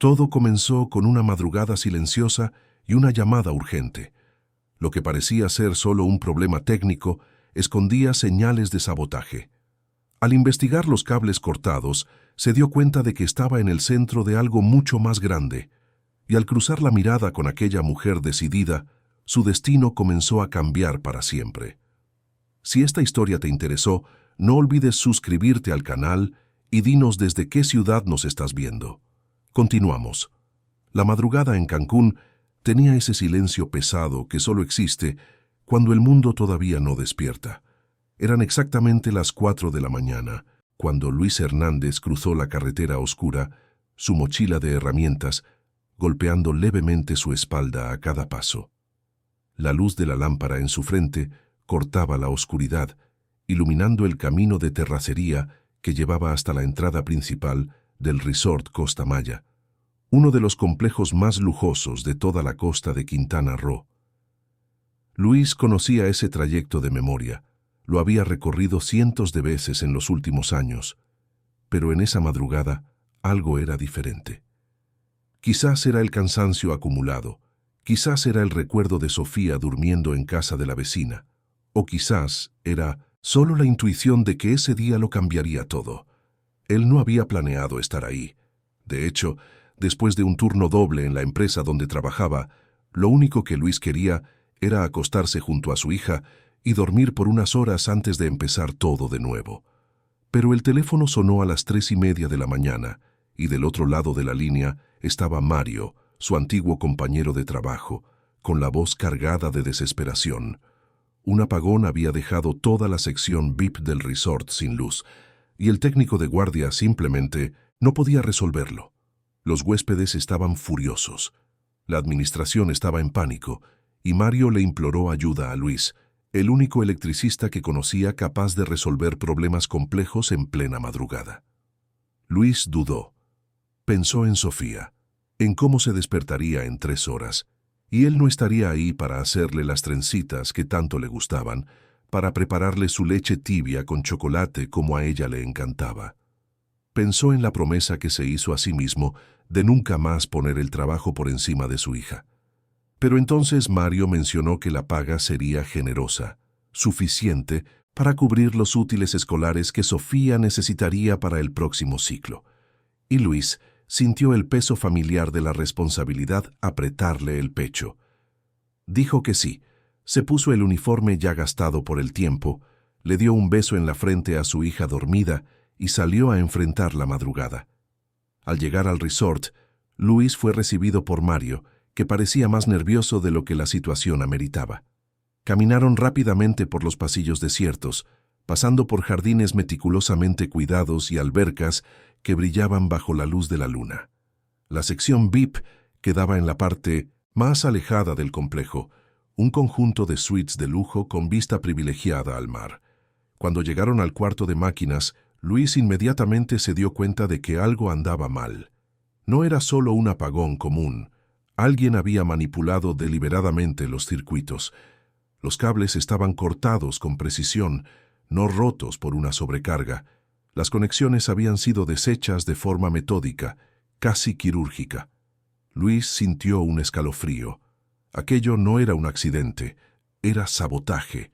Todo comenzó con una madrugada silenciosa y una llamada urgente. Lo que parecía ser solo un problema técnico escondía señales de sabotaje. Al investigar los cables cortados, se dio cuenta de que estaba en el centro de algo mucho más grande, y al cruzar la mirada con aquella mujer decidida, su destino comenzó a cambiar para siempre. Si esta historia te interesó, no olvides suscribirte al canal y dinos desde qué ciudad nos estás viendo. Continuamos. La madrugada en Cancún tenía ese silencio pesado que solo existe cuando el mundo todavía no despierta. Eran exactamente las 4 de la mañana, cuando Luis Hernández cruzó la carretera oscura, su mochila de herramientas, golpeando levemente su espalda a cada paso. La luz de la lámpara en su frente cortaba la oscuridad, iluminando el camino de terracería que llevaba hasta la entrada principal del Resort Costa Maya, uno de los complejos más lujosos de toda la costa de Quintana Roo. Luis conocía ese trayecto de memoria, lo había recorrido cientos de veces en los últimos años, pero en esa madrugada algo era diferente. Quizás era el cansancio acumulado, quizás era el recuerdo de Sofía durmiendo en casa de la vecina, o quizás era solo la intuición de que ese día lo cambiaría todo. Él no había planeado estar ahí. De hecho, después de un turno doble en la empresa donde trabajaba, lo único que Luis quería era acostarse junto a su hija y dormir por unas horas antes de empezar todo de nuevo. Pero el teléfono sonó a las 3:30 de la mañana, y del otro lado de la línea estaba Mario, su antiguo compañero de trabajo, con la voz cargada de desesperación. Un apagón había dejado toda la sección VIP del resort sin luz, y el técnico de guardia simplemente no podía resolverlo. Los huéspedes estaban furiosos. La administración estaba en pánico, y Mario le imploró ayuda a Luis, el único electricista que conocía capaz de resolver problemas complejos en plena madrugada. Luis dudó. Pensó en Sofía, en cómo se despertaría en 3 horas, y él no estaría ahí para hacerle las trencitas que tanto le gustaban, para prepararle su leche tibia con chocolate como a ella le encantaba. Pensó en la promesa que se hizo a sí mismo de nunca más poner el trabajo por encima de su hija. Pero entonces Mario mencionó que la paga sería generosa, suficiente para cubrir los útiles escolares que Sofía necesitaría para el próximo ciclo. Y Luis sintió el peso familiar de la responsabilidad apretarle el pecho. Dijo que sí, se puso el uniforme ya gastado por el tiempo, le dio un beso en la frente a su hija dormida y salió a enfrentar la madrugada. Al llegar al resort, Luis fue recibido por Mario, que parecía más nervioso de lo que la situación ameritaba. Caminaron rápidamente por los pasillos desiertos, pasando por jardines meticulosamente cuidados y albercas que brillaban bajo la luz de la luna. La sección VIP quedaba en la parte más alejada del complejo, un conjunto de suites de lujo con vista privilegiada al mar. Cuando llegaron al cuarto de máquinas, Luis inmediatamente se dio cuenta de que algo andaba mal. No era solo un apagón común. Alguien había manipulado deliberadamente los circuitos. Los cables estaban cortados con precisión, no rotos por una sobrecarga. Las conexiones habían sido deshechas de forma metódica, casi quirúrgica. Luis sintió un escalofrío. Aquello no era un accidente, era sabotaje.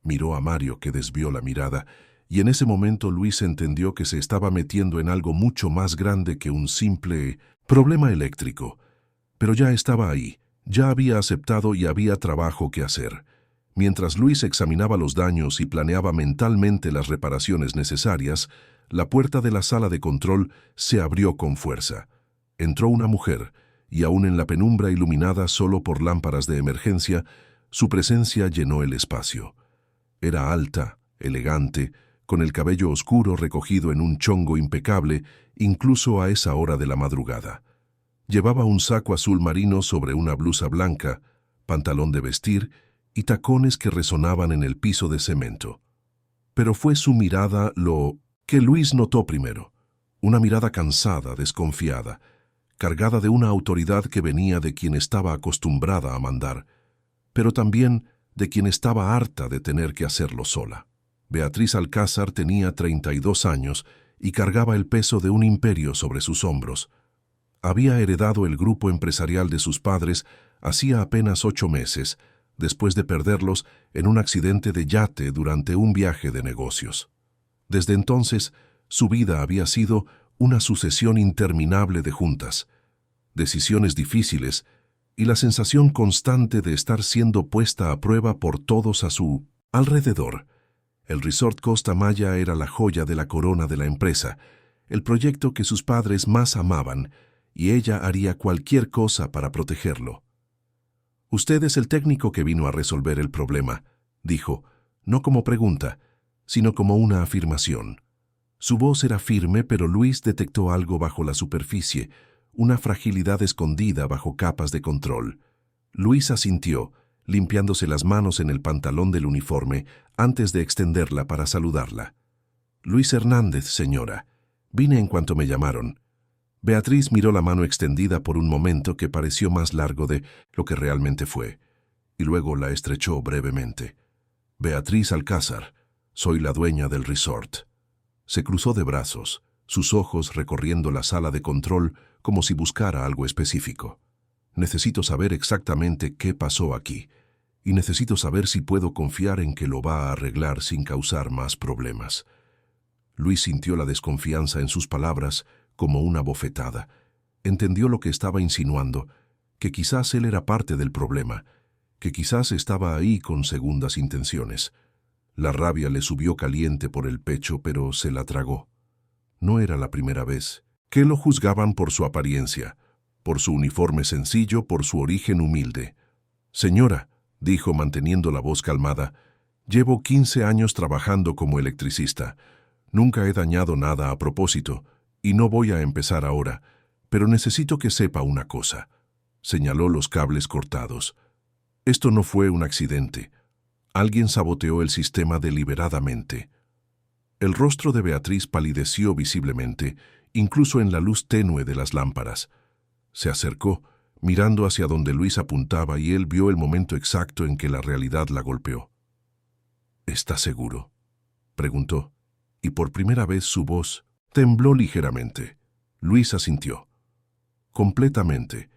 Miró a Mario, que desvió la mirada, y en ese momento Luis entendió que se estaba metiendo en algo mucho más grande que un simple problema eléctrico. Pero ya estaba ahí, ya había aceptado y había trabajo que hacer. Mientras Luis examinaba los daños y planeaba mentalmente las reparaciones necesarias, la puerta de la sala de control se abrió con fuerza. Entró una mujer, y aún en la penumbra iluminada solo por lámparas de emergencia, su presencia llenó el espacio. Era alta, elegante, con el cabello oscuro recogido en un chongo impecable, incluso a esa hora de la madrugada. Llevaba un saco azul marino sobre una blusa blanca, pantalón de vestir y tacones que resonaban en el piso de cemento. Pero fue su mirada lo que Luis notó primero, una mirada cansada, desconfiada, cargada de una autoridad que venía de quien estaba acostumbrada a mandar, pero también de quien estaba harta de tener que hacerlo sola. Beatriz Alcázar tenía 32 años y cargaba el peso de un imperio sobre sus hombros. Había heredado el grupo empresarial de sus padres hacía apenas 8 meses, después de perderlos en un accidente de yate durante un viaje de negocios. Desde entonces, su vida había sido una sucesión interminable de juntas, decisiones difíciles y la sensación constante de estar siendo puesta a prueba por todos a su alrededor. El Resort Costa Maya era la joya de la corona de la empresa, el proyecto que sus padres más amaban, y ella haría cualquier cosa para protegerlo. «Usted es el técnico que vino a resolver el problema», dijo, no como pregunta, sino como una afirmación. Su voz era firme, pero Luis detectó algo bajo la superficie, una fragilidad escondida bajo capas de control. Luis asintió, limpiándose las manos en el pantalón del uniforme antes de extenderla para saludarla. «Luis Hernández, señora. Vine en cuanto me llamaron». Beatriz miró la mano extendida por un momento que pareció más largo de lo que realmente fue, y luego la estrechó brevemente. «Beatriz Alcázar, soy la dueña del resort». Se cruzó de brazos, sus ojos recorriendo la sala de control como si buscara algo específico. «Necesito saber exactamente qué pasó aquí, y necesito saber si puedo confiar en que lo va a arreglar sin causar más problemas». Luis sintió la desconfianza en sus palabras como una bofetada. Entendió lo que estaba insinuando, que quizás él era parte del problema, que quizás estaba ahí con segundas intenciones. La rabia le subió caliente por el pecho, pero se la tragó. No era la primera vez que lo juzgaban por su apariencia, por su uniforme sencillo, por su origen humilde. «Señora», dijo manteniendo la voz calmada, «llevo 15 años trabajando como electricista. Nunca he dañado nada a propósito, y no voy a empezar ahora, pero necesito que sepa una cosa». Señaló los cables cortados. «Esto no fue un accidente. Alguien saboteó el sistema deliberadamente». El rostro de Beatriz palideció visiblemente, incluso en la luz tenue de las lámparas. Se acercó, mirando hacia donde Luis apuntaba, y él vio el momento exacto en que la realidad la golpeó. «¿Está seguro?», preguntó, y por primera vez su voz tembló ligeramente. Luis asintió. «Completamente.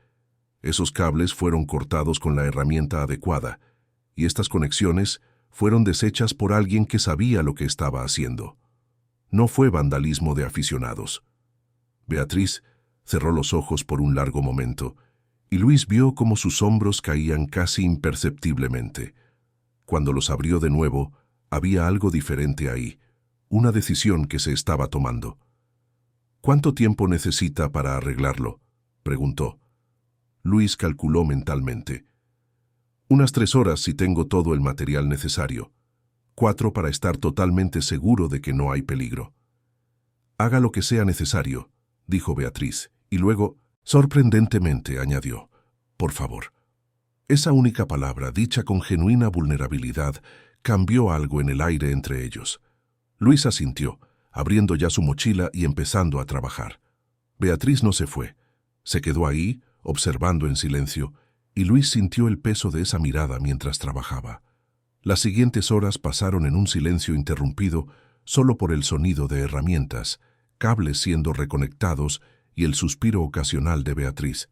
Esos cables fueron cortados con la herramienta adecuada, y estas conexiones fueron deshechas por alguien que sabía lo que estaba haciendo. No fue vandalismo de aficionados». Beatriz cerró los ojos por un largo momento, y Luis vio cómo sus hombros caían casi imperceptiblemente. Cuando los abrió de nuevo, había algo diferente ahí, una decisión que se estaba tomando. «¿Cuánto tiempo necesita para arreglarlo?», preguntó. Luis calculó mentalmente. «Unas 3 horas si tengo todo el material necesario. 4 para estar totalmente seguro de que no hay peligro». «Haga lo que sea necesario», dijo Beatriz, y luego, sorprendentemente, añadió, «por favor». Esa única palabra, dicha con genuina vulnerabilidad, cambió algo en el aire entre ellos. Luis asintió, abriendo ya su mochila y empezando a trabajar. Beatriz no se fue. Se quedó ahí, observando en silencio, y Luis sintió el peso de esa mirada mientras trabajaba. Las siguientes horas pasaron en un silencio interrumpido solo por el sonido de herramientas, cables siendo reconectados y el suspiro ocasional de Beatriz.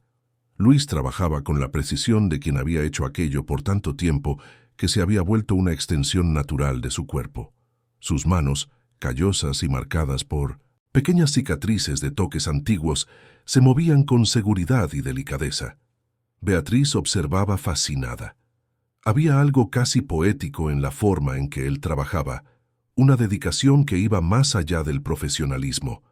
Luis trabajaba con la precisión de quien había hecho aquello por tanto tiempo que se había vuelto una extensión natural de su cuerpo. Sus manos, callosas y marcadas por pequeñas cicatrices de toques antiguos, se movían con seguridad y delicadeza. Beatriz observaba fascinada. Había algo casi poético en la forma en que él trabajaba, una dedicación que iba más allá del profesionalismo.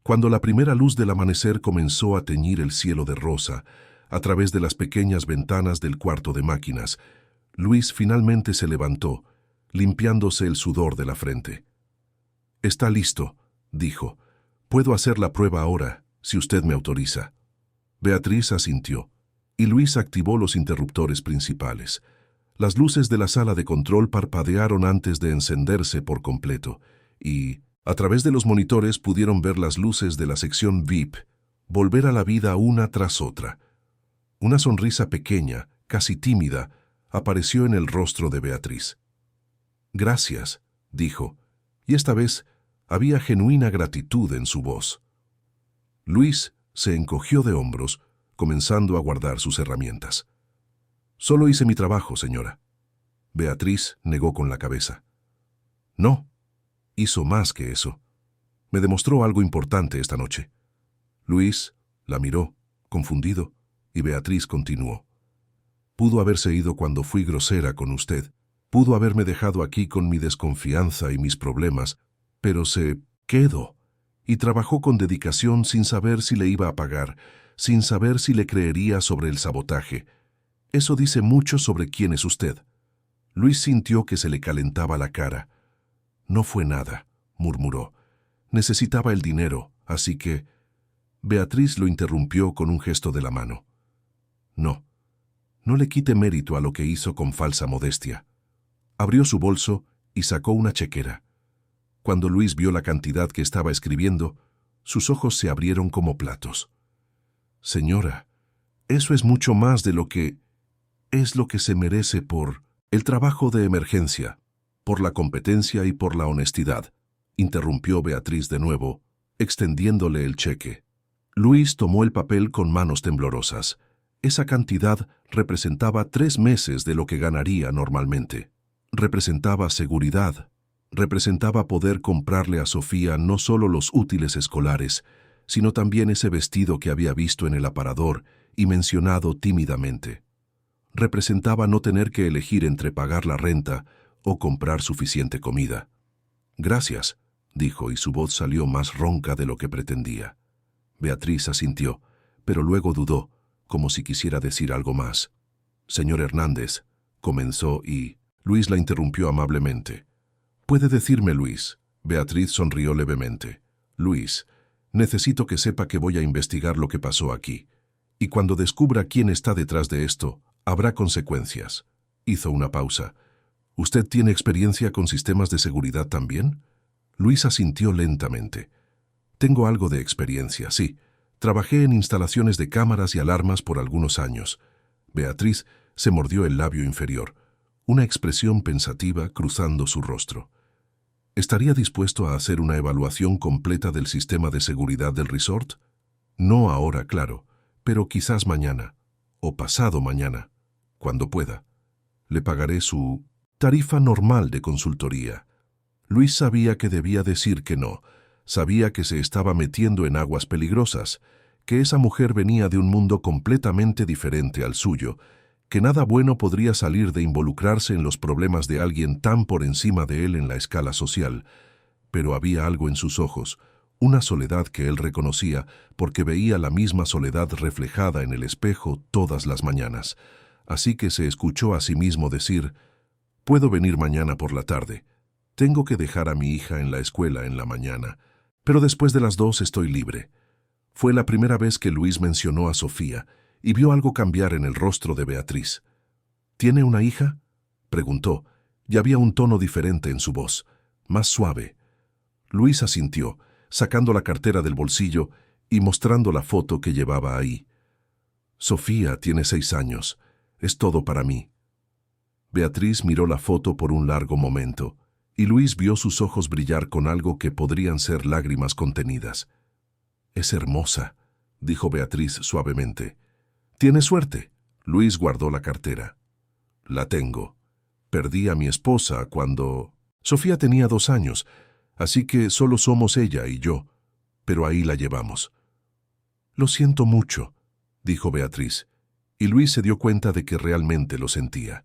Cuando la primera luz del amanecer comenzó a teñir el cielo de rosa, a través de las pequeñas ventanas del cuarto de máquinas, Luis finalmente se levantó, limpiándose el sudor de la frente. «Está listo», dijo. «Puedo hacer la prueba ahora, si usted me autoriza». Beatriz asintió, y Luis activó los interruptores principales. Las luces de la sala de control parpadearon antes de encenderse por completo, y, a través de los monitores, pudieron ver las luces de la sección VIP volver a la vida una tras otra. Una sonrisa pequeña, casi tímida, apareció en el rostro de Beatriz. «Gracias», dijo, y esta vez había genuina gratitud en su voz. Luis Se encogió de hombros, comenzando a guardar sus herramientas. «Solo hice mi trabajo, señora». Beatriz negó con la cabeza. «No, hizo más que eso. Me demostró algo importante esta noche». Luis la miró, confundido, y Beatriz continuó. «Pudo haberse ido cuando fui grosera con usted. Pudo haberme dejado aquí con mi desconfianza y mis problemas, pero se quedó y trabajó con dedicación sin saber si le iba a pagar, sin saber si le creería sobre el sabotaje. Eso dice mucho sobre quién es usted». Luis sintió que se le calentaba la cara. «No fue nada», murmuró. «Necesitaba el dinero, así que...» Beatriz lo interrumpió con un gesto de la mano. «No, no le quite mérito a lo que hizo con falsa modestia». Abrió su bolso y sacó una chequera. Cuando Luis vio la cantidad que estaba escribiendo, sus ojos se abrieron como platos. «Señora, eso es mucho más de lo que... es lo que se merece por el trabajo de emergencia, por la competencia y por la honestidad», interrumpió Beatriz de nuevo, extendiéndole el cheque. Luis tomó el papel con manos temblorosas. Esa cantidad representaba 3 meses de lo que ganaría normalmente. Representaba seguridad. Representaba poder comprarle a Sofía no solo los útiles escolares, sino también ese vestido que había visto en el aparador y mencionado tímidamente. Representaba no tener que elegir entre pagar la renta o comprar suficiente comida. «Gracias», dijo, y su voz salió más ronca de lo que pretendía. Beatriz asintió, pero luego dudó, como si quisiera decir algo más. «Señor Hernández», comenzó y... Luis la interrumpió amablemente. «Puede decirme, Luis». Beatriz sonrió levemente. «Luis, necesito que sepa que voy a investigar lo que pasó aquí. Y cuando descubra quién está detrás de esto, habrá consecuencias». Hizo una pausa. «¿Usted tiene experiencia con sistemas de seguridad también?» Luis asintió lentamente. «Tengo algo de experiencia, sí. Trabajé en instalaciones de cámaras y alarmas por algunos años». Beatriz se mordió el labio inferior, una expresión pensativa cruzando su rostro. «¿Estaría dispuesto a hacer una evaluación completa del sistema de seguridad del resort? No ahora, claro, pero quizás mañana, o pasado mañana, cuando pueda. Le pagaré su tarifa normal de consultoría». Luis sabía que debía decir que no, sabía que se estaba metiendo en aguas peligrosas, que esa mujer venía de un mundo completamente diferente al suyo, que nada bueno podría salir de involucrarse en los problemas de alguien tan por encima de él en la escala social. Pero había algo en sus ojos, una soledad que él reconocía porque veía la misma soledad reflejada en el espejo todas las mañanas. Así que se escuchó a sí mismo decir: «Puedo venir mañana por la tarde. Tengo que dejar a mi hija en la escuela en la mañana, pero después de las 2 estoy libre». Fue la primera vez que Luis mencionó a Sofía y vio algo cambiar en el rostro de Beatriz. «¿Tiene una hija?», preguntó, y había un tono diferente en su voz, más suave. Luis asintió, sacando la cartera del bolsillo y mostrando la foto que llevaba ahí. «Sofía tiene 6 años. Es todo para mí». Beatriz miró la foto por un largo momento, y Luis vio sus ojos brillar con algo que podrían ser lágrimas contenidas. «Es hermosa», dijo Beatriz suavemente. «Tiene suerte». Luis guardó la cartera. «La tengo. Perdí a mi esposa cuando... Sofía tenía 2 años, así que solo somos ella y yo, pero ahí la llevamos». «Lo siento mucho», dijo Beatriz, y Luis se dio cuenta de que realmente lo sentía.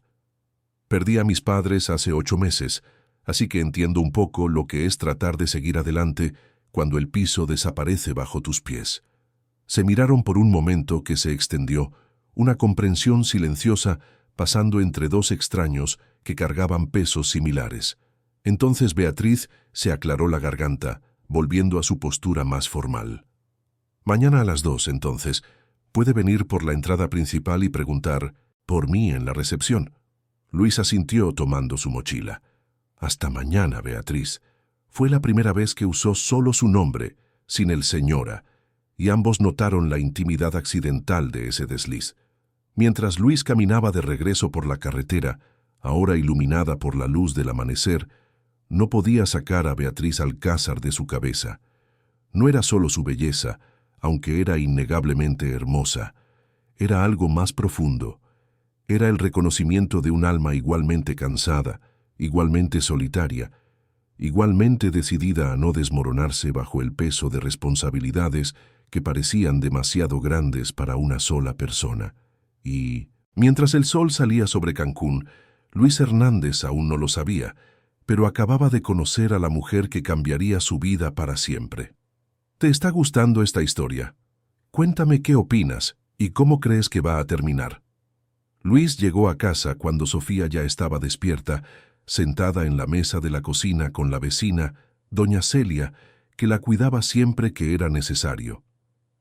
«Perdí a mis padres hace 8 meses, así que entiendo un poco lo que es tratar de seguir adelante cuando el piso desaparece bajo tus pies». Se miraron por un momento que se extendió, una comprensión silenciosa pasando entre 2 extraños que cargaban pesos similares. Entonces Beatriz se aclaró la garganta, volviendo a su postura más formal. «Mañana a las 2, entonces, puede venir por la entrada principal y preguntar por mí en la recepción». Luis asintió tomando su mochila. «Hasta mañana, Beatriz». Fue la primera vez que usó solo su nombre, sin el señora, y ambos notaron la intimidad accidental de ese desliz. Mientras Luis caminaba de regreso por la carretera, ahora iluminada por la luz del amanecer, no podía sacar a Beatriz Alcázar de su cabeza. No era solo su belleza, aunque era innegablemente hermosa, era algo más profundo. Era el reconocimiento de un alma igualmente cansada, igualmente solitaria, igualmente decidida a no desmoronarse bajo el peso de responsabilidades que parecían demasiado grandes para una sola persona. Y, mientras el sol salía sobre Cancún, Luis Hernández aún no lo sabía, pero acababa de conocer a la mujer que cambiaría su vida para siempre. ¿Te está gustando esta historia? Cuéntame qué opinas y cómo crees que va a terminar. Luis llegó a casa cuando Sofía ya estaba despierta, sentada en la mesa de la cocina con la vecina, doña Celia, que la cuidaba siempre que era necesario.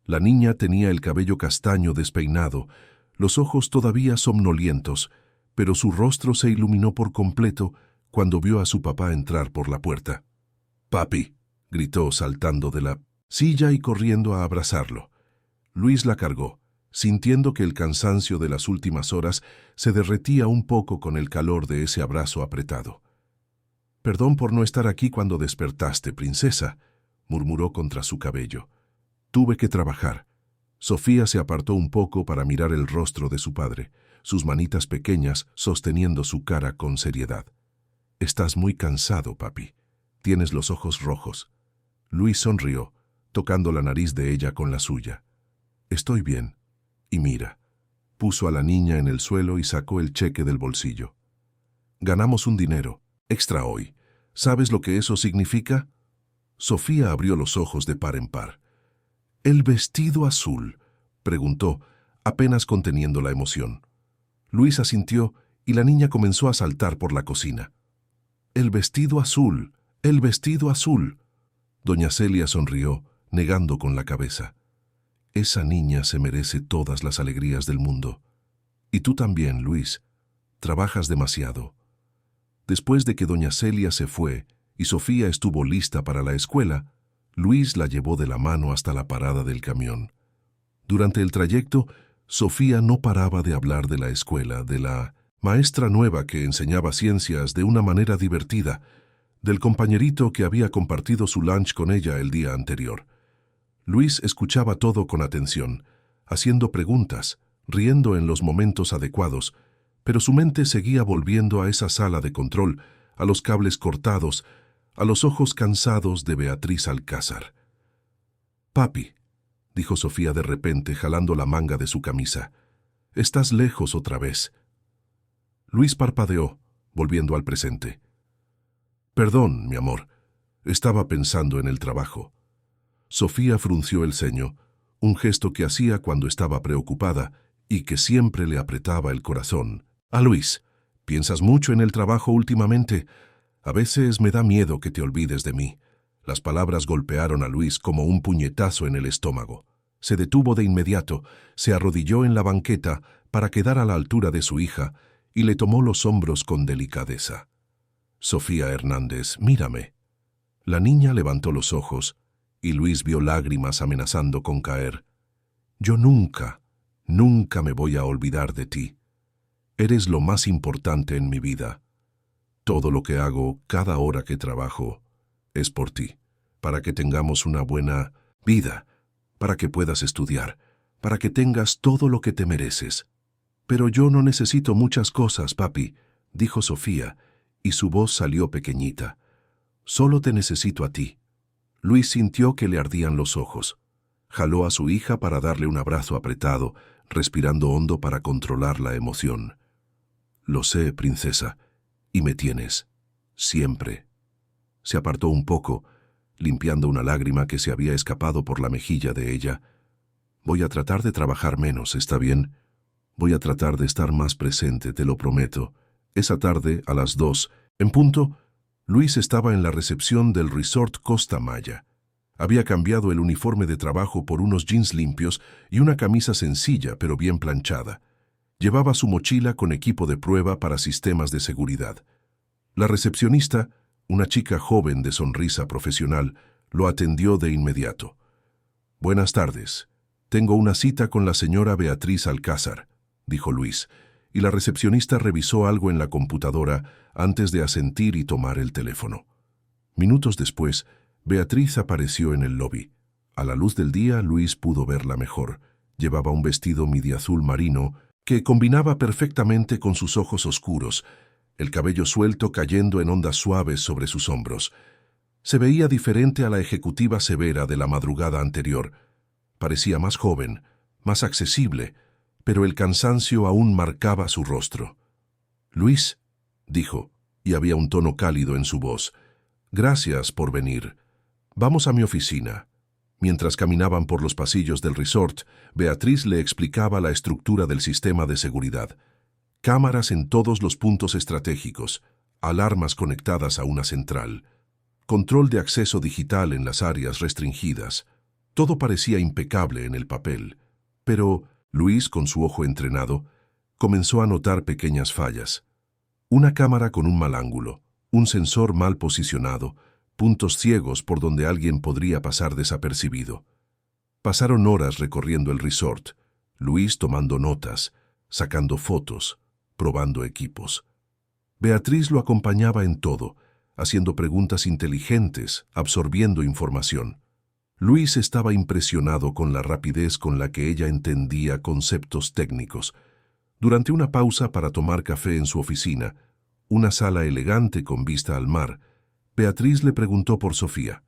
La niña tenía el cabello castaño despeinado, los ojos todavía somnolientos, pero su rostro se iluminó por completo cuando vio a su papá entrar por la puerta. «Papi», gritó saltando de la silla y corriendo a abrazarlo. Luis la cargó, sintiendo que el cansancio de las últimas horas se derretía un poco con el calor de ese abrazo apretado. «Perdón por no estar aquí cuando despertaste, princesa», murmuró contra su cabello. «Tuve que trabajar». Sofía se apartó un poco para mirar el rostro de su padre, sus manitas pequeñas sosteniendo su cara con seriedad. «Estás muy cansado, papi. Tienes los ojos rojos». Luis sonrió, tocando la nariz de ella con la suya. «Estoy bien. Y mira». Puso a la niña en el suelo y sacó el cheque del bolsillo. «Ganamos un dinero extra hoy. ¿Sabes lo que eso significa?» Sofía abrió los ojos de par en par. «¿El vestido azul?», preguntó, apenas conteniendo la emoción. Luis asintió y la niña comenzó a saltar por la cocina. «El vestido azul, el vestido azul». Doña Celia sonrió, negando con la cabeza. «Esa niña se merece todas las alegrías del mundo. Y tú también, Luis. Trabajas demasiado». Después de que doña Celia se fue y Sofía estuvo lista para la escuela, Luis la llevó de la mano hasta la parada del camión. Durante el trayecto, Sofía no paraba de hablar de la escuela, de la maestra nueva que enseñaba ciencias de una manera divertida, del compañerito que había compartido su lunch con ella el día anterior. Luis escuchaba todo con atención, haciendo preguntas, riendo en los momentos adecuados, pero su mente seguía volviendo a esa sala de control, a los cables cortados, a los ojos cansados de Beatriz Alcázar. «Papi», dijo Sofía de repente, jalando la manga de su camisa, «estás lejos otra vez». Luis parpadeó, volviendo al presente. «Perdón, mi amor, estaba pensando en el trabajo». Sofía frunció el ceño, un gesto que hacía cuando estaba preocupada y que siempre le apretaba el corazón. «Ah, Luis, ¿piensas mucho en el trabajo últimamente? A veces me da miedo que te olvides de mí». Las palabras golpearon a Luis como un puñetazo en el estómago. Se detuvo de inmediato, se arrodilló en la banqueta para quedar a la altura de su hija y le tomó los hombros con delicadeza. «Sofía Hernández, mírame». La niña levantó los ojos y Luis vio lágrimas amenazando con caer. «Yo nunca, nunca me voy a olvidar de ti. Eres lo más importante en mi vida. Todo lo que hago, cada hora que trabajo, es por ti, para que tengamos una buena vida, para que puedas estudiar, para que tengas todo lo que te mereces». «Pero yo no necesito muchas cosas, papi», dijo Sofía, y su voz salió pequeñita. «Solo te necesito a ti». Luis sintió que le ardían los ojos. Jaló a su hija para darle un abrazo apretado, respirando hondo para controlar la emoción. «Lo sé, princesa, y me tienes, siempre». Se apartó un poco, limpiando una lágrima que se había escapado por la mejilla de ella. «Voy a tratar de trabajar menos, ¿está bien? Voy a tratar de estar más presente, te lo prometo». Esa tarde, a las 2, en punto, Luis estaba en la recepción del Resort Costa Maya. Había cambiado el uniforme de trabajo por unos jeans limpios y una camisa sencilla pero bien planchada. Llevaba su mochila con equipo de prueba para sistemas de seguridad. La recepcionista, una chica joven de sonrisa profesional, lo atendió de inmediato. «Buenas tardes. Tengo una cita con la señora Beatriz Alcázar», dijo Luis, y la recepcionista revisó algo en la computadora antes de asentir y tomar el teléfono. Minutos después, Beatriz apareció en el lobby. A la luz del día, Luis pudo verla mejor. Llevaba un vestido midiazul marino que combinaba perfectamente con sus ojos oscuros, el cabello suelto cayendo en ondas suaves sobre sus hombros. Se veía diferente a la ejecutiva severa de la madrugada anterior. Parecía más joven, más accesible, pero el cansancio aún marcaba su rostro. «Luis», dijo, y había un tono cálido en su voz. «Gracias por venir. Vamos a mi oficina». Mientras caminaban por los pasillos del resort, Beatriz le explicaba la estructura del sistema de seguridad. Cámaras en todos los puntos estratégicos, alarmas conectadas a una central, control de acceso digital en las áreas restringidas. Todo parecía impecable en el papel, pero Luis, con su ojo entrenado, comenzó a notar pequeñas fallas. Una cámara con un mal ángulo, un sensor mal posicionado, puntos ciegos por donde alguien podría pasar desapercibido. Pasaron horas recorriendo el resort, Luis tomando notas, sacando fotos, probando equipos. Beatriz lo acompañaba en todo, haciendo preguntas inteligentes, absorbiendo información. Luis estaba impresionado con la rapidez con la que ella entendía conceptos técnicos. Durante una pausa para tomar café en su oficina, una sala elegante con vista al mar, Beatriz le preguntó por Sofía.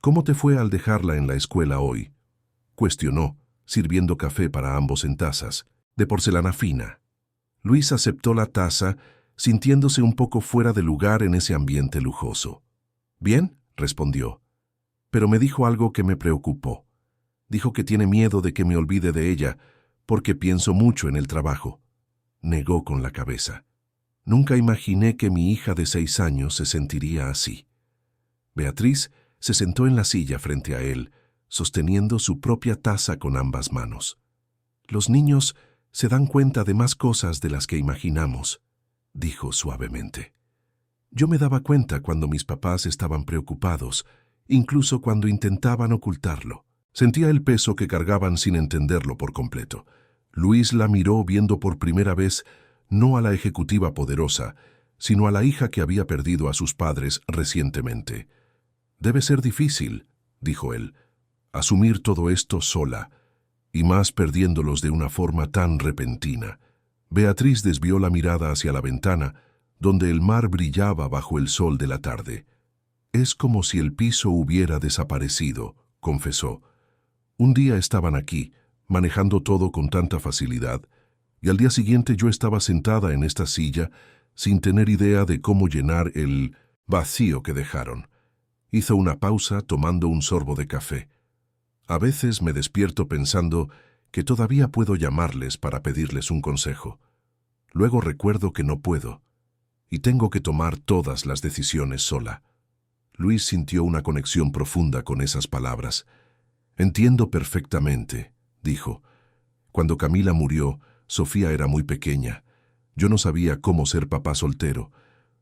«¿Cómo te fue al dejarla en la escuela hoy?», cuestionó, sirviendo café para ambos en tazas, de porcelana fina. Luis aceptó la taza, sintiéndose un poco fuera de lugar en ese ambiente lujoso. «Bien», respondió, «pero me dijo algo que me preocupó. Dijo que tiene miedo de que me olvide de ella, porque pienso mucho en el trabajo». Negó con la cabeza. «Nunca imaginé que mi hija de 6 años se sentiría así». Beatriz se sentó en la silla frente a él, sosteniendo su propia taza con ambas manos. «Los niños se dan cuenta de más cosas de las que imaginamos», dijo suavemente. «Yo me daba cuenta cuando mis papás estaban preocupados, incluso cuando intentaban ocultarlo. Sentía el peso que cargaban sin entenderlo por completo». Luis la miró viendo por primera vez no a la ejecutiva poderosa, sino a la hija que había perdido a sus padres recientemente. «Debe ser difícil», dijo él, «asumir todo esto sola, y más perdiéndolos de una forma tan repentina». Beatriz desvió la mirada hacia la ventana, donde el mar brillaba bajo el sol de la tarde. «Es como si el piso hubiera desaparecido», confesó. «Un día estaban aquí, manejando todo con tanta facilidad, y al día siguiente yo estaba sentada en esta silla sin tener idea de cómo llenar el vacío que dejaron». Hizo una pausa tomando un sorbo de café. «A veces me despierto pensando que todavía puedo llamarles para pedirles un consejo. Luego recuerdo que no puedo, y tengo que tomar todas las decisiones sola». Luis sintió una conexión profunda con esas palabras. «Entiendo perfectamente», dijo. «Cuando Camila murió, Sofía era muy pequeña. Yo no sabía cómo ser papá soltero.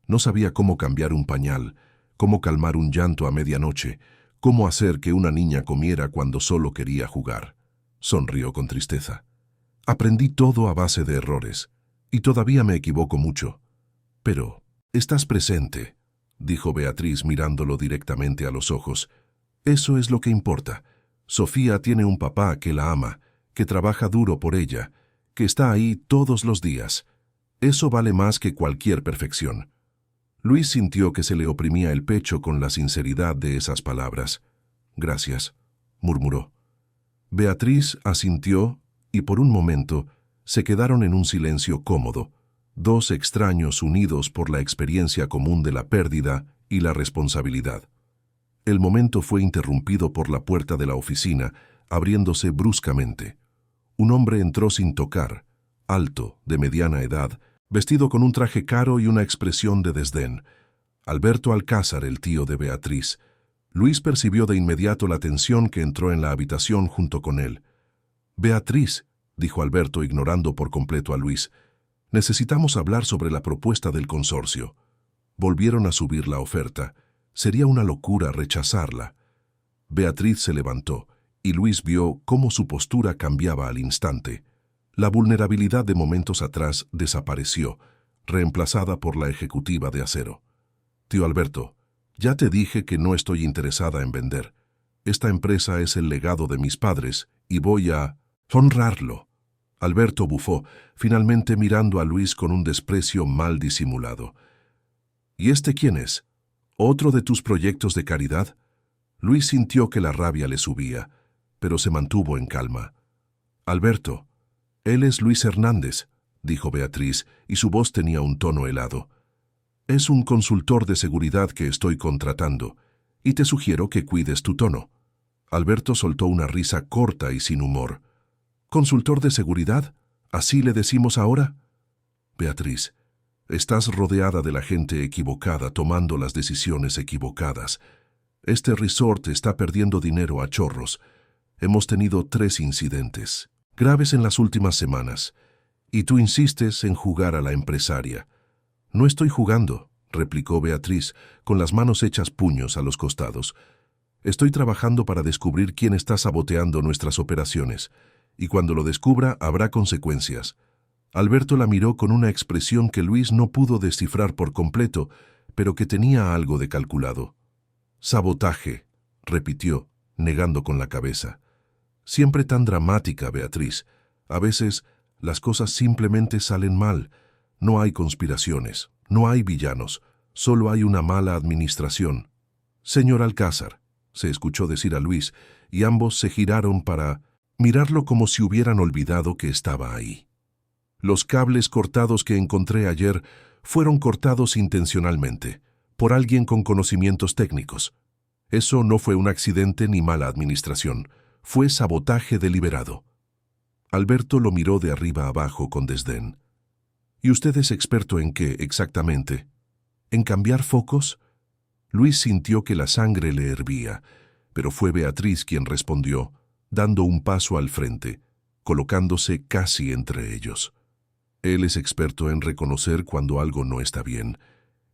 No sabía cómo cambiar un pañal, cómo calmar un llanto a medianoche, cómo hacer que una niña comiera cuando solo quería jugar». Sonrió con tristeza. «Aprendí todo a base de errores, y todavía me equivoco mucho. Pero estás presente», dijo Beatriz mirándolo directamente a los ojos. «Eso es lo que importa. Sofía tiene un papá que la ama, que trabaja duro por ella, que está ahí todos los días. Eso vale más que cualquier perfección». Luis sintió que se le oprimía el pecho con la sinceridad de esas palabras. «Gracias», murmuró. Beatriz asintió y por un momento se quedaron en un silencio cómodo, dos extraños unidos por la experiencia común de la pérdida y la responsabilidad. El momento fue interrumpido por la puerta de la oficina, abriéndose bruscamente. Un hombre entró sin tocar, alto, de mediana edad, vestido con un traje caro y una expresión de desdén. Alberto Alcázar, el tío de Beatriz. Luis percibió de inmediato la tensión que entró en la habitación junto con él. «Beatriz», dijo Alberto ignorando por completo a Luis, «necesitamos hablar sobre la propuesta del consorcio». Volvieron a subir la oferta. Sería una locura rechazarla. Beatriz se levantó, y Luis vio cómo su postura cambiaba al instante. La vulnerabilidad de momentos atrás desapareció, reemplazada por la ejecutiva de acero. «Tío Alberto, ya te dije que no estoy interesada en vender. Esta empresa es el legado de mis padres y voy a honrarlo. Alberto bufó, finalmente mirando a Luis con un desprecio mal disimulado. ¿Y este quién es? ¿Otro de tus proyectos de caridad? Luis sintió que la rabia le subía, pero se mantuvo en calma. Alberto, él es Luis Hernández, dijo Beatriz, y su voz tenía un tono helado. Es un consultor de seguridad que estoy contratando, y te sugiero que cuides tu tono. Alberto soltó una risa corta y sin humor. ¿Consultor de seguridad? ¿Así le decimos ahora? Beatriz, estás rodeada de la gente equivocada tomando las decisiones equivocadas. Este resort está perdiendo dinero a chorros. Hemos tenido 3 incidentes graves en las últimas semanas, y tú insistes en jugar a la empresaria. No estoy jugando, replicó Beatriz, con las manos hechas puños a los costados. Estoy trabajando para descubrir quién está saboteando nuestras operaciones, y cuando lo descubra habrá consecuencias. Alberto la miró con una expresión que Luis no pudo descifrar por completo, pero que tenía algo de calculado. Sabotaje, repitió, negando con la cabeza. Siempre tan dramática, Beatriz. A veces las cosas simplemente salen mal. No hay conspiraciones, no hay villanos, solo hay una mala administración. Señor Alcázar, se escuchó decir a Luis, y ambos se giraron para mirarlo como si hubieran olvidado que estaba ahí. Los cables cortados que encontré ayer fueron cortados intencionalmente, por alguien con conocimientos técnicos. Eso no fue un accidente ni mala administración, fue sabotaje deliberado. Alberto lo miró de arriba abajo con desdén. ¿Y usted es experto en qué exactamente? ¿En cambiar focos? Luis sintió que la sangre le hervía, pero fue Beatriz quien respondió, dando un paso al frente, colocándose casi entre ellos. Él es experto en reconocer cuando algo no está bien,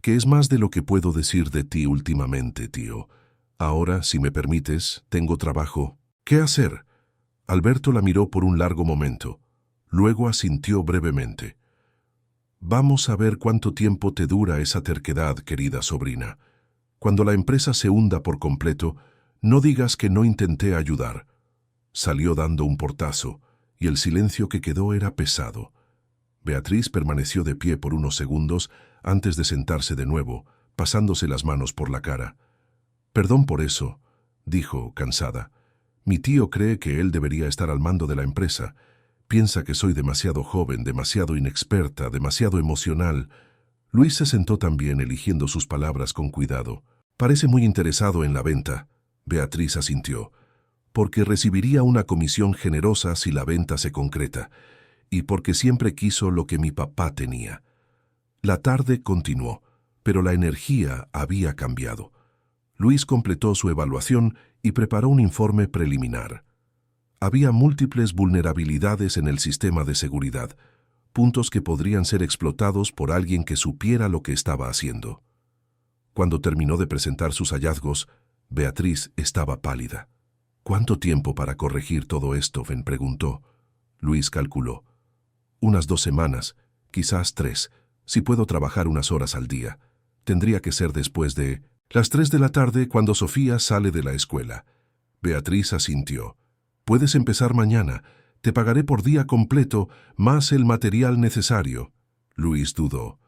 que es más de lo que puedo decir de ti últimamente, tío. Ahora, si me permites, tengo trabajo. ¿Qué hacer? Alberto la miró por un largo momento. Luego asintió brevemente. Vamos a ver cuánto tiempo te dura esa terquedad, querida sobrina. Cuando la empresa se hunda por completo, no digas que no intenté ayudar. Salió dando un portazo, y el silencio que quedó era pesado. Beatriz permaneció de pie por unos segundos antes de sentarse de nuevo, pasándose las manos por la cara. Perdón por eso, dijo, cansada. Mi tío cree que él debería estar al mando de la empresa. Piensa que soy demasiado joven, demasiado inexperta, demasiado emocional. Luis se sentó también, eligiendo sus palabras con cuidado. Parece muy interesado en la venta, Beatriz asintió, porque recibiría una comisión generosa si la venta se concreta, y porque siempre quiso lo que mi papá tenía. La tarde continuó, pero la energía había cambiado. Luis completó su evaluación y preparó un informe preliminar. Había múltiples vulnerabilidades en el sistema de seguridad, puntos que podrían ser explotados por alguien que supiera lo que estaba haciendo. Cuando terminó de presentar sus hallazgos, Beatriz estaba pálida. ¿Cuánto tiempo para corregir todo esto?, preguntó. Luis calculó. Unas 2 semanas, quizás 3, si puedo trabajar unas horas al día. Tendría que ser después de las 3 de la tarde, cuando Sofía sale de la escuela. Beatriz asintió. Puedes empezar mañana. Te pagaré por día completo, más el material necesario. Luis dudó.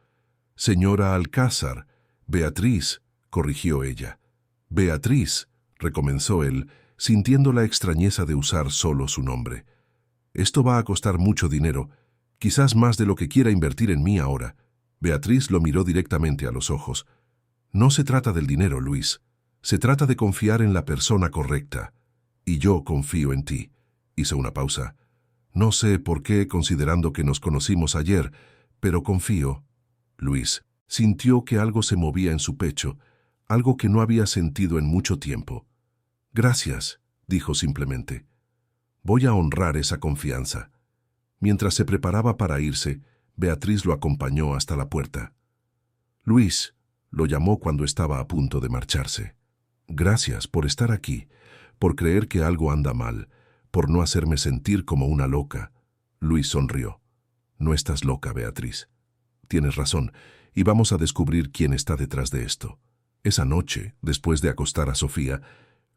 Señora Alcázar. Beatriz, corrigió ella. Beatriz, recomenzó él, sintiendo la extrañeza de usar solo su nombre. Esto va a costar mucho dinero, quizás más de lo que quiera invertir en mí ahora. Beatriz lo miró directamente a los ojos. No se trata del dinero, Luis. Se trata de confiar en la persona correcta. Y yo confío en ti. Hizo una pausa. No sé por qué, considerando que nos conocimos ayer, pero confío. Luis sintió que algo se movía en su pecho, algo que no había sentido en mucho tiempo. Gracias, dijo simplemente. Voy a honrar esa confianza. Mientras se preparaba para irse, Beatriz lo acompañó hasta la puerta. Luis, lo llamó cuando estaba a punto de marcharse. Gracias por estar aquí, por creer que algo anda mal, por no hacerme sentir como una loca. Luis sonrió. No estás loca, Beatriz. Tienes razón, y vamos a descubrir quién está detrás de esto. Esa noche, después de acostar a Sofía,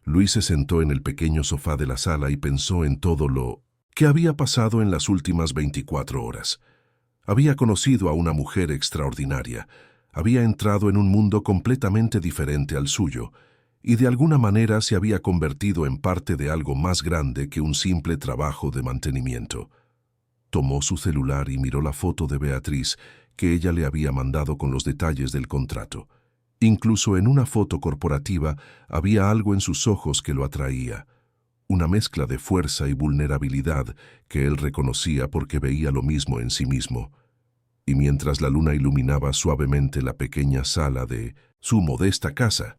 Luis se sentó en el pequeño sofá de la sala y pensó en todo lo que había pasado en las últimas 24 horas. Había conocido a una mujer extraordinaria, había entrado en un mundo completamente diferente al suyo, y de alguna manera se había convertido en parte de algo más grande que un simple trabajo de mantenimiento. Tomó su celular y miró la foto de Beatriz que ella le había mandado con los detalles del contrato. Incluso en una foto corporativa había algo en sus ojos que lo atraía, una mezcla de fuerza y vulnerabilidad que él reconocía porque veía lo mismo en sí mismo. Y mientras la luna iluminaba suavemente la pequeña sala de su modesta casa,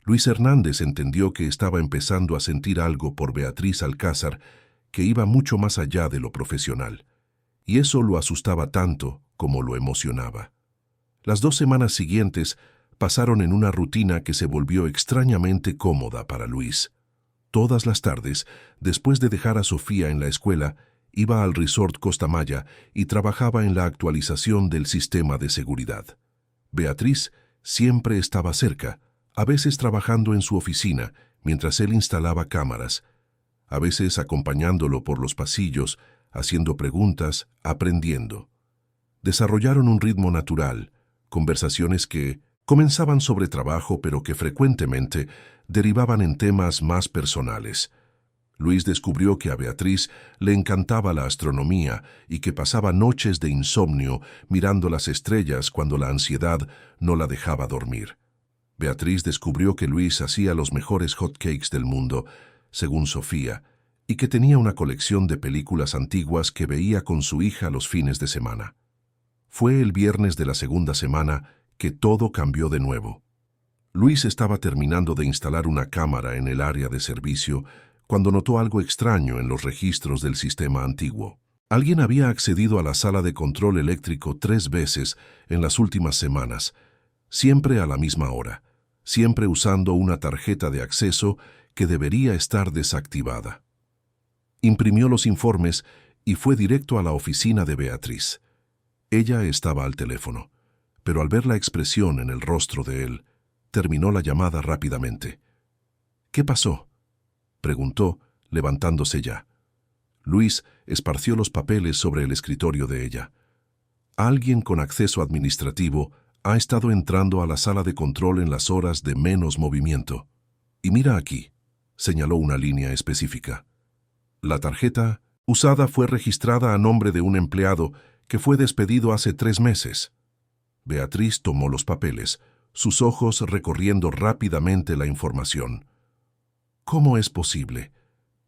Luis Hernández entendió que estaba empezando a sentir algo por Beatriz Alcázar que iba mucho más allá de lo profesional, y eso lo asustaba tanto como lo emocionaba. Las 2 semanas siguientes pasaron en una rutina que se volvió extrañamente cómoda para Luis. Todas las tardes, después de dejar a Sofía en la escuela, iba al resort Costa Maya y trabajaba en la actualización del sistema de seguridad. Beatriz siempre estaba cerca, a veces trabajando en su oficina, mientras él instalaba cámaras, a veces acompañándolo por los pasillos, haciendo preguntas, aprendiendo. Desarrollaron un ritmo natural, conversaciones que comenzaban sobre trabajo pero que frecuentemente derivaban en temas más personales. Luis descubrió que a Beatriz le encantaba la astronomía y que pasaba noches de insomnio mirando las estrellas cuando la ansiedad no la dejaba dormir. Beatriz descubrió que Luis hacía los mejores hotcakes del mundo, según Sofía, y que tenía una colección de películas antiguas que veía con su hija los fines de semana. Fue el viernes de la segunda semana que todo cambió de nuevo. Luis estaba terminando de instalar una cámara en el área de servicio cuando notó algo extraño en los registros del sistema antiguo. Alguien había accedido a la sala de control eléctrico 3 veces en las últimas semanas, siempre a la misma hora, siempre usando una tarjeta de acceso que debería estar desactivada. Imprimió los informes y fue directo a la oficina de Beatriz. Ella estaba al teléfono, pero al ver la expresión en el rostro de él, terminó la llamada rápidamente. «¿Qué pasó?», preguntó, levantándose ya. Luis esparció los papeles sobre el escritorio de ella. Alguien con acceso administrativo ha estado entrando a la sala de control en las horas de menos movimiento. Y mira aquí, señaló una línea específica. La tarjeta usada fue registrada a nombre de un empleado que fue despedido hace 3 meses. Beatriz tomó los papeles, sus ojos recorriendo rápidamente la información. ¿Cómo es posible?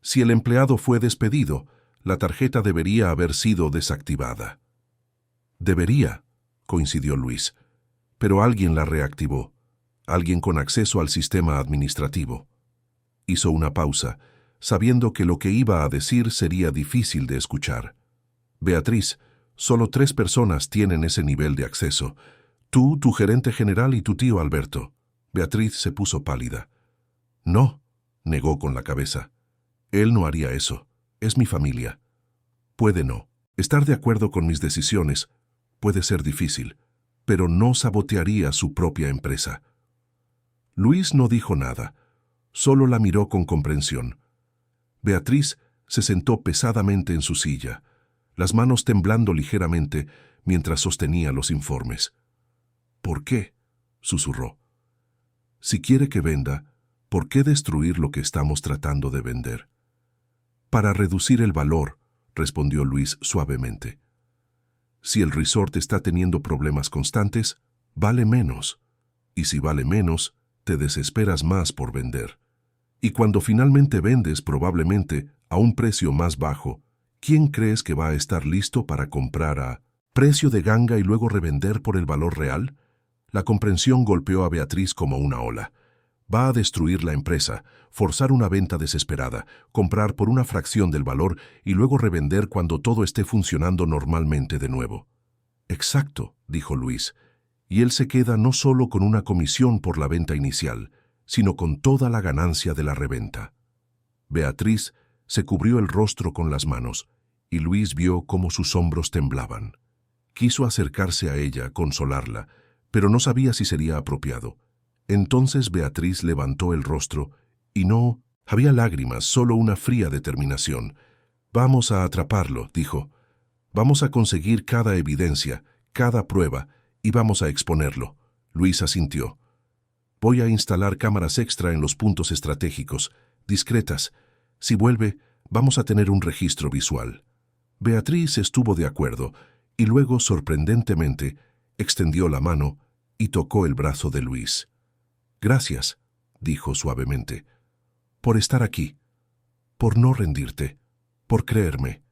Si el empleado fue despedido, la tarjeta debería haber sido desactivada. Debería, coincidió Luis, pero alguien la reactivó, alguien con acceso al sistema administrativo. Hizo una pausa, sabiendo que lo que iba a decir sería difícil de escuchar. Beatriz, solo 3 personas tienen ese nivel de acceso. Tú, tu gerente general y tu tío Alberto. Beatriz se puso pálida. No, negó con la cabeza. Él no haría eso. Es mi familia. Puede no. Estar de acuerdo con mis decisiones puede ser difícil, pero no sabotearía su propia empresa. Luis no dijo nada, solo la miró con comprensión. Beatriz se sentó pesadamente en su silla, las manos temblando ligeramente mientras sostenía los informes. «¿Por qué?», susurró. «Si quiere que venda, ¿por qué destruir lo que estamos tratando de vender?». «Para reducir el valor», respondió Luis suavemente. «Si el resort está teniendo problemas constantes, vale menos. Y si vale menos, te desesperas más por vender. Y cuando finalmente vendes probablemente a un precio más bajo, ¿quién crees que va a estar listo para comprar a precio de ganga y luego revender por el valor real?». La comprensión golpeó a Beatriz como una ola. Va a destruir la empresa, forzar una venta desesperada, comprar por una fracción del valor y luego revender cuando todo esté funcionando normalmente de nuevo. «Exacto», dijo Luis, y él se queda no solo con una comisión por la venta inicial, sino con toda la ganancia de la reventa. Beatriz se cubrió el rostro con las manos, y Luis vio cómo sus hombros temblaban. Quiso acercarse a ella, consolarla, pero no sabía si sería apropiado. Entonces Beatriz levantó el rostro Y no había lágrimas, solo una fría determinación. «Vamos a atraparlo», dijo. «Vamos a conseguir cada evidencia, cada prueba, y vamos a exponerlo». Luis asintió. «Voy a instalar cámaras extra en los puntos estratégicos, discretas. Si vuelve, vamos a tener un registro visual». Beatriz estuvo de acuerdo, y luego, sorprendentemente, extendió la mano y tocó el brazo de Luis. «Gracias», dijo suavemente, «por estar aquí, por no rendirte, por creerme».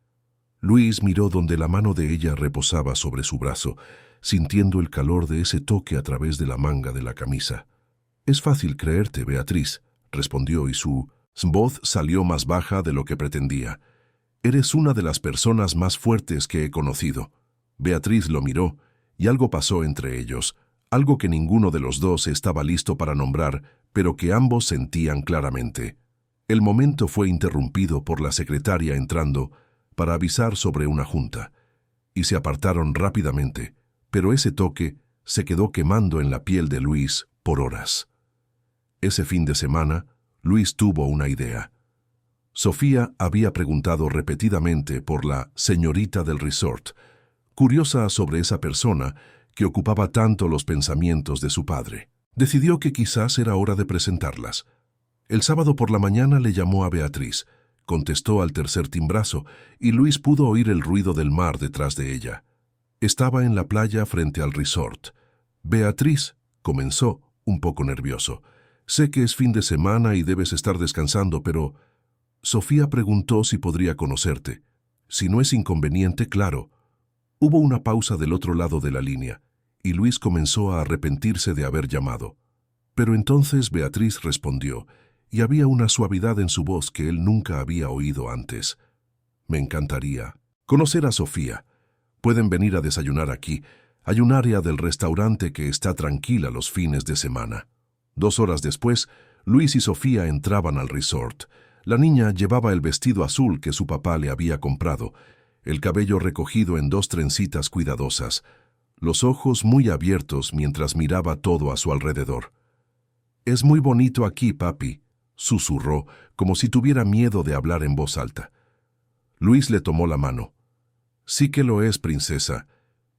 Luis miró donde la mano de ella reposaba sobre su brazo, sintiendo el calor de ese toque a través de la manga de la camisa. «Es fácil creerte, Beatriz», respondió, y su voz salió más baja de lo que pretendía. «Eres una de las personas más fuertes que he conocido». Beatriz lo miró, y algo pasó entre ellos, algo que ninguno de los dos estaba listo para nombrar, pero que ambos sentían claramente. El momento fue interrumpido por la secretaria entrando para avisar sobre una junta, y se apartaron rápidamente, pero ese toque se quedó quemando en la piel de Luis por horas. Ese fin de semana, Luis tuvo una idea. Sofía había preguntado repetidamente por la señorita del resort, curiosa sobre esa persona que ocupaba tanto los pensamientos de su padre. Decidió que quizás era hora de presentarlas. El sábado por la mañana le llamó a Beatriz, contestó al tercer timbrazo, y Luis pudo oír el ruido del mar detrás de ella. Estaba en la playa frente al resort. «Beatriz», comenzó, un poco nervioso, «sé que es fin de semana y debes estar descansando, pero...» Sofía preguntó si podría conocerte. «Si no es inconveniente, claro». Hubo una pausa del otro lado de la línea, y Luis comenzó a arrepentirse de haber llamado. Pero entonces Beatriz respondió, y había una suavidad en su voz que él nunca había oído antes. «Me encantaría conocer a Sofía. Pueden venir a desayunar aquí. Hay un área del restaurante que está tranquila los fines de semana». 2 horas después, Luis y Sofía entraban al resort. La niña llevaba el vestido azul que su papá le había comprado, el cabello recogido en 2 trencitas cuidadosas, los ojos muy abiertos mientras miraba todo a su alrededor. «Es muy bonito aquí, papi», susurró, como si tuviera miedo de hablar en voz alta. Luis le tomó la mano. «Sí que lo es, princesa,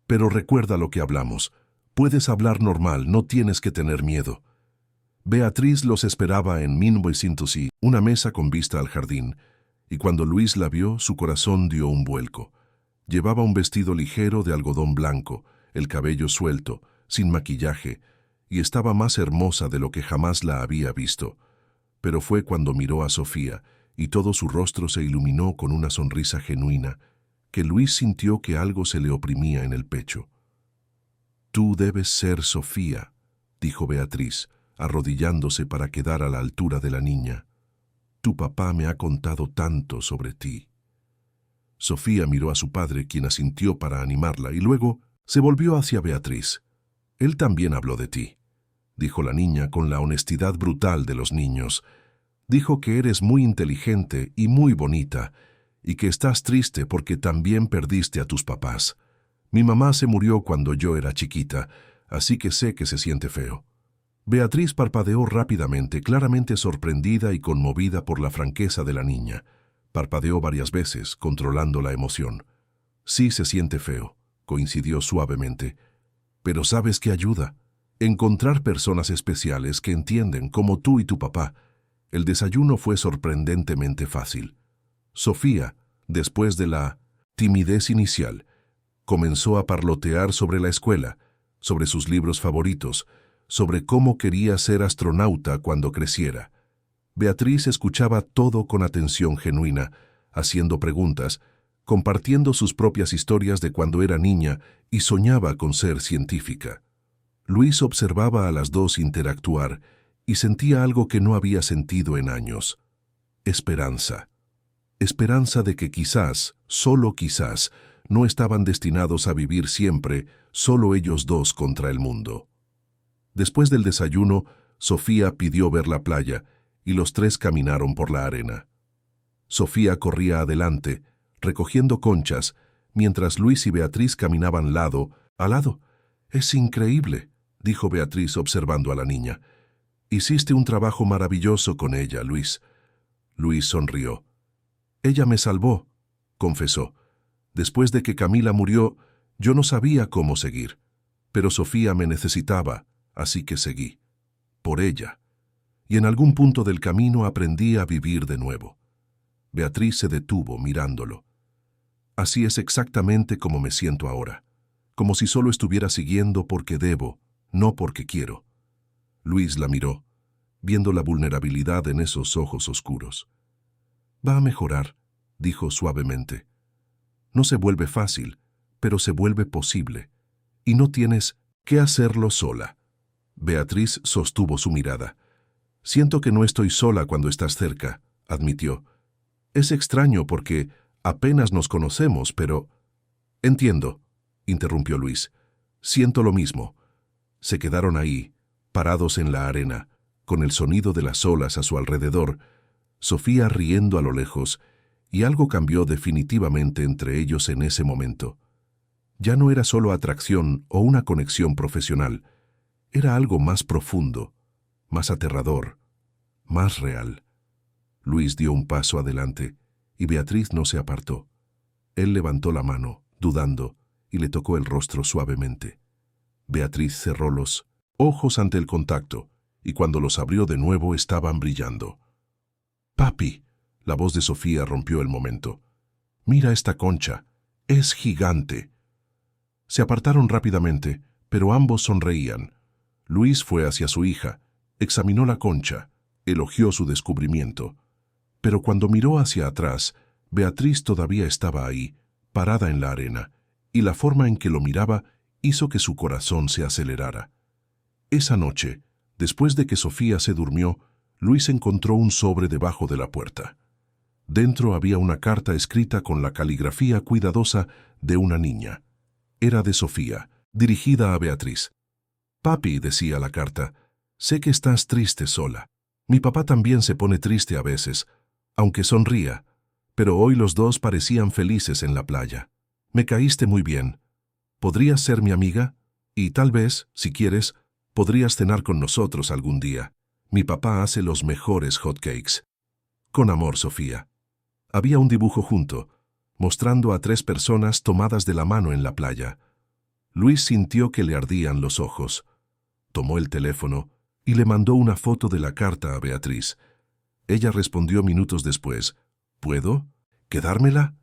pero recuerda lo que hablamos. Puedes hablar normal, no tienes que tener miedo». Beatriz los esperaba en 1900, una mesa con vista al jardín, y cuando Luis la vio, su corazón dio un vuelco. Llevaba un vestido ligero de algodón blanco, el cabello suelto, sin maquillaje, y estaba más hermosa de lo que jamás la había visto. Pero fue cuando miró a Sofía, y todo su rostro se iluminó con una sonrisa genuina, que Luis sintió que algo se le oprimía en el pecho. «Tú debes ser Sofía», dijo Beatriz, arrodillándose para quedar a la altura de la niña. «Tu papá me ha contado tanto sobre ti». Sofía miró a su padre, quien asintió para animarla, y luego se volvió hacia Beatriz. «Él también habló de ti», dijo la niña con la honestidad brutal de los niños. «Dijo que eres muy inteligente y muy bonita, y que estás triste porque también perdiste a tus papás. Mi mamá se murió cuando yo era chiquita, así que sé que se siente feo». Beatriz parpadeó rápidamente, claramente sorprendida y conmovida por la franqueza de la niña. Parpadeó varias veces, controlando la emoción. «Sí se siente feo», coincidió suavemente. «Pero ¿sabes qué ayuda? Encontrar personas especiales que entienden, como tú y tu papá». El desayuno fue sorprendentemente fácil. Sofía, después de la timidez inicial, comenzó a parlotear sobre la escuela, sobre sus libros favoritos, sobre cómo quería ser astronauta cuando creciera. Beatriz escuchaba todo con atención genuina, haciendo preguntas, compartiendo sus propias historias de cuando era niña y soñaba con ser científica. Luis observaba a las dos interactuar y sentía algo que no había sentido en años: esperanza. Esperanza de que quizás, solo quizás, no estaban destinados a vivir siempre solo ellos dos contra el mundo. Después del desayuno, Sofía pidió ver la playa y los tres caminaron por la arena. Sofía corría adelante, recogiendo conchas, mientras Luis y Beatriz caminaban lado a lado. «Es increíble», dijo Beatriz observando a la niña. Hiciste un trabajo maravilloso con ella, Luis. Luis sonrió. Ella me salvó, confesó. Después de que Camila murió, yo no sabía cómo seguir. Pero Sofía me necesitaba, así que seguí. Por ella. Y en algún punto del camino aprendí a vivir de nuevo. Beatriz se detuvo mirándolo. Así es exactamente como me siento ahora. Como si solo estuviera siguiendo porque debo, no porque quiero. Luis la miró, viendo la vulnerabilidad en esos ojos oscuros. Va a mejorar, dijo suavemente. No se vuelve fácil, pero se vuelve posible. Y no tienes que hacerlo sola. Beatriz sostuvo su mirada. Siento que no estoy sola cuando estás cerca, admitió. Es extraño porque apenas nos conocemos, pero... Entiendo, interrumpió Luis. Siento lo mismo. Se quedaron ahí, parados en la arena, con el sonido de las olas a su alrededor, Sofía riendo a lo lejos, y algo cambió definitivamente entre ellos en ese momento. Ya no era solo atracción o una conexión profesional, era algo más profundo, más aterrador, más real. Luis dio un paso adelante, y Beatriz no se apartó. Él levantó la mano, dudando, y le tocó el rostro suavemente. Beatriz cerró los ojos ante el contacto, y cuando los abrió de nuevo estaban brillando. «Papi», la voz de Sofía rompió el momento. «Mira esta concha, es gigante». Se apartaron rápidamente, pero ambos sonreían. Luis fue hacia su hija, examinó la concha, elogió su descubrimiento. Pero cuando miró hacia atrás, Beatriz todavía estaba ahí, parada en la arena, y la forma en que lo miraba hizo que su corazón se acelerara. Esa noche, después de que Sofía se durmió, Luis encontró un sobre debajo de la puerta. Dentro había una carta escrita con la caligrafía cuidadosa de una niña. Era de Sofía, dirigida a Beatriz. «Papi», decía la carta, «sé que estás triste sola. Mi papá también se pone triste a veces, aunque sonría, pero hoy los dos parecían felices en la playa. Me caíste muy bien. ¿Podrías ser mi amiga? Y tal vez, si quieres, podrías cenar con nosotros algún día. Mi papá hace los mejores hotcakes. Con amor, Sofía». Había un dibujo junto, mostrando a 3 personas tomadas de la mano en la playa. Luis sintió que le ardían los ojos. Tomó el teléfono y le mandó una foto de la carta a Beatriz. Ella respondió minutos después. «¿Puedo? ¿Quedármela?»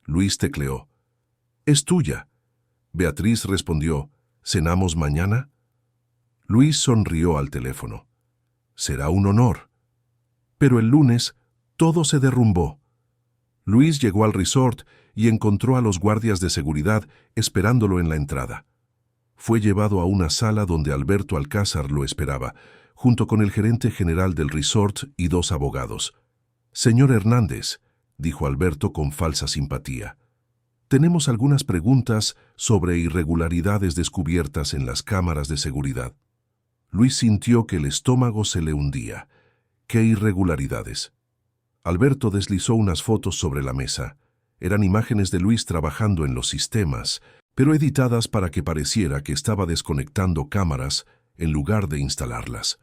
Luis tecleó. «Es tuya». Beatriz respondió. «¿Cenamos mañana?» Luis sonrió al teléfono. «Será un honor». Pero el lunes, todo se derrumbó. Luis llegó al resort y encontró a los guardias de seguridad esperándolo en la entrada. Fue llevado a una sala donde Alberto Alcázar lo esperaba, junto con el gerente general del resort y 2 abogados. «Señor Hernández», dijo Alberto con falsa simpatía, «tenemos algunas preguntas sobre irregularidades descubiertas en las cámaras de seguridad». Luis sintió que el estómago se le hundía. «¿Qué irregularidades?» Alberto deslizó unas fotos sobre la mesa. Eran imágenes de Luis trabajando en los sistemas, pero editadas para que pareciera que estaba desconectando cámaras en lugar de instalarlas.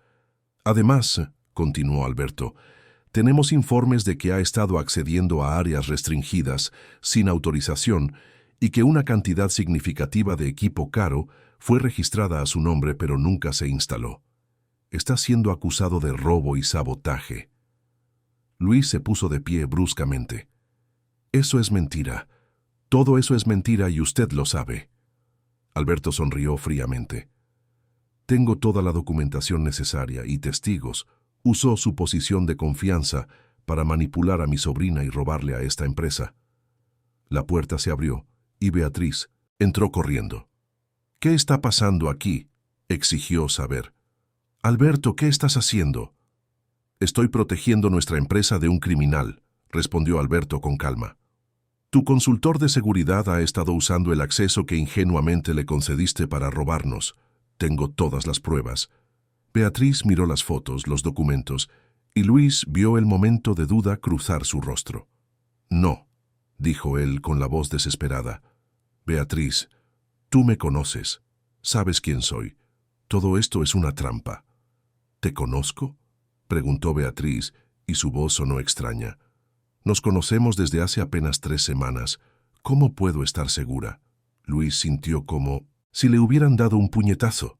«Además», continuó Alberto, «tenemos informes de que ha estado accediendo a áreas restringidas sin autorización y que una cantidad significativa de equipo caro fue registrada a su nombre pero nunca se instaló. Está siendo acusado de robo y sabotaje». Luis se puso de pie bruscamente. «Eso es mentira. Todo eso es mentira y usted lo sabe». Alberto sonrió fríamente. «Tengo toda la documentación necesaria y testigos. Usó su posición de confianza para manipular a mi sobrina y robarle a esta empresa». La puerta se abrió y Beatriz entró corriendo. «¿Qué está pasando aquí?», exigió saber. «Alberto, ¿qué estás haciendo?» «Estoy protegiendo nuestra empresa de un criminal», respondió Alberto con calma. «Tu consultor de seguridad ha estado usando el acceso que ingenuamente le concediste para robarnos. Tengo todas las pruebas». Beatriz miró las fotos, los documentos, y Luis vio el momento de duda cruzar su rostro. «No», dijo él con la voz desesperada. «Beatriz, tú me conoces. Sabes quién soy. Todo esto es una trampa». ¿Te conozco?, preguntó Beatriz, y su voz sonó extraña. Nos conocemos desde hace apenas 3 semanas. ¿Cómo puedo estar segura? Luis sintió como si le hubieran dado un puñetazo.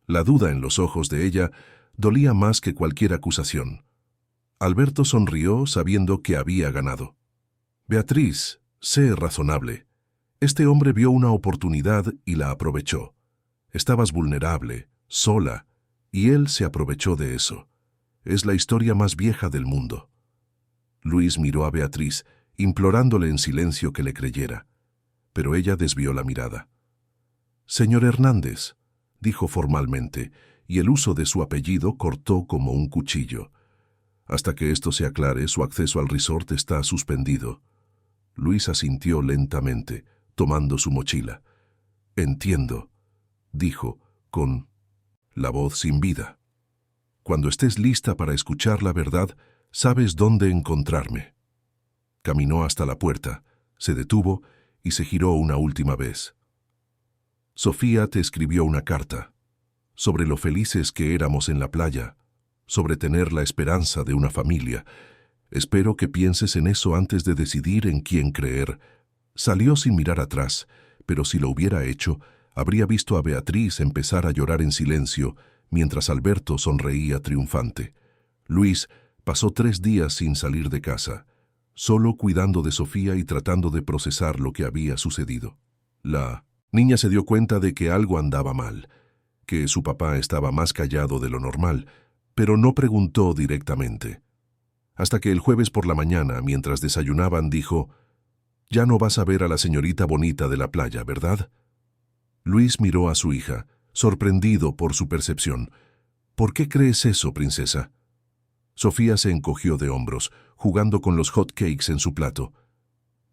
La duda en los ojos de ella dolía más que cualquier acusación. Alberto sonrió sabiendo que había ganado. Beatriz, sé razonable. Este hombre vio una oportunidad y la aprovechó. Estabas vulnerable, sola, y él se aprovechó de eso. Es la historia más vieja del mundo. Luis miró a Beatriz, implorándole en silencio que le creyera, pero ella desvió la mirada. «Señor Hernández», dijo formalmente, y el uso de su apellido cortó como un cuchillo. «Hasta que esto se aclare, su acceso al resort está suspendido». Luis asintió lentamente, tomando su mochila. «Entiendo», dijo, con la voz sin vida. «Cuando estés lista para escuchar la verdad, sabes dónde encontrarme». Caminó hasta la puerta, se detuvo y se giró una última vez. «Sofía te escribió una carta sobre lo felices que éramos en la playa, sobre tener la esperanza de una familia. Espero que pienses en eso antes de decidir en quién creer». Salió sin mirar atrás, pero si lo hubiera hecho, habría visto a Beatriz empezar a llorar en silencio, mientras Alberto sonreía triunfante. Luis pasó 3 días sin salir de casa, solo cuidando de Sofía y tratando de procesar lo que había sucedido. La niña se dio cuenta de que algo andaba mal, que su papá estaba más callado de lo normal, pero no preguntó directamente. Hasta que el jueves por la mañana, mientras desayunaban, dijo: «Ya no vas a ver a la señorita bonita de la playa, ¿verdad?». Luis miró a su hija, sorprendido por su percepción. «¿Por qué crees eso, princesa?». Sofía se encogió de hombros, jugando con los hot cakes en su plato.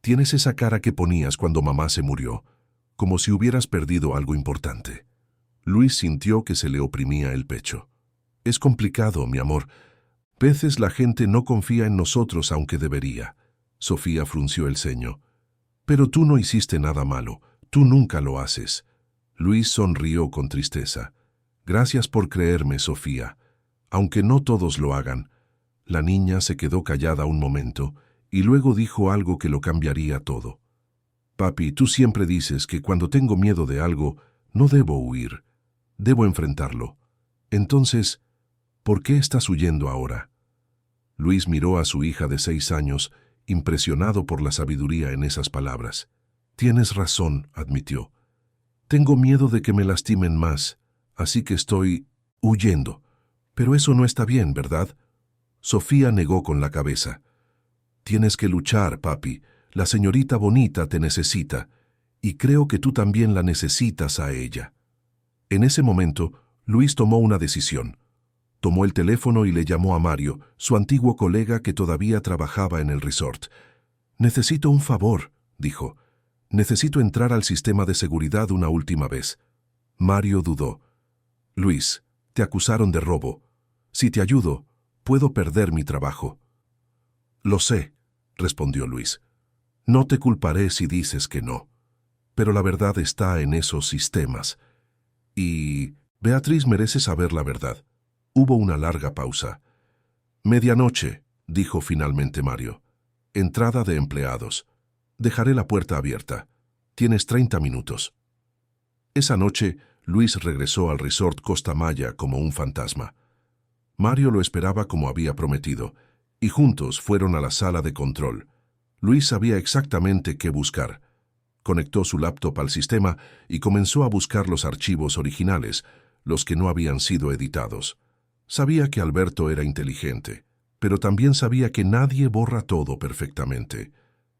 «Tienes esa cara que ponías cuando mamá se murió, como si hubieras perdido algo importante». Luis sintió que se le oprimía el pecho. «Es complicado, mi amor. Veces la gente no confía en nosotros aunque debería». Sofía frunció el ceño. «Pero tú no hiciste nada malo. Tú nunca lo haces». Luis sonrió con tristeza. «Gracias por creerme, Sofía. Aunque no todos lo hagan». La niña se quedó callada un momento y luego dijo algo que lo cambiaría todo. «Papi, tú siempre dices que cuando tengo miedo de algo, no debo huir. Debo enfrentarlo. Entonces, ¿por qué estás huyendo ahora?». Luis miró a su hija de 6 años, impresionado por la sabiduría en esas palabras. «Tienes razón», admitió. «Tengo miedo de que me lastimen más, así que estoy huyendo. Pero eso no está bien, ¿verdad?». Sofía negó con la cabeza. «Tienes que luchar, papi. La señorita bonita te necesita, y creo que tú también la necesitas a ella». En ese momento, Luis tomó una decisión. Tomó el teléfono y le llamó a Mario, su antiguo colega que todavía trabajaba en el resort. «Necesito un favor», dijo. «Necesito entrar al sistema de seguridad una última vez». Mario dudó. «Luis, te acusaron de robo. Si te ayudo, puedo perder mi trabajo». «Lo sé», respondió Luis. «No te culparé si dices que no. Pero la verdad está en esos sistemas. Y Beatriz merece saber la verdad». Hubo una larga pausa. «Medianoche», dijo finalmente Mario. «Entrada de empleados. Dejaré la puerta abierta. Tienes 30 minutos». Esa noche, Luis regresó al resort Costa Maya como un fantasma. Mario lo esperaba como había prometido, y juntos fueron a la sala de control. Luis sabía exactamente qué buscar. Conectó su laptop al sistema y comenzó a buscar los archivos originales, los que no habían sido editados. Sabía que Alberto era inteligente, pero también sabía que nadie borra todo perfectamente.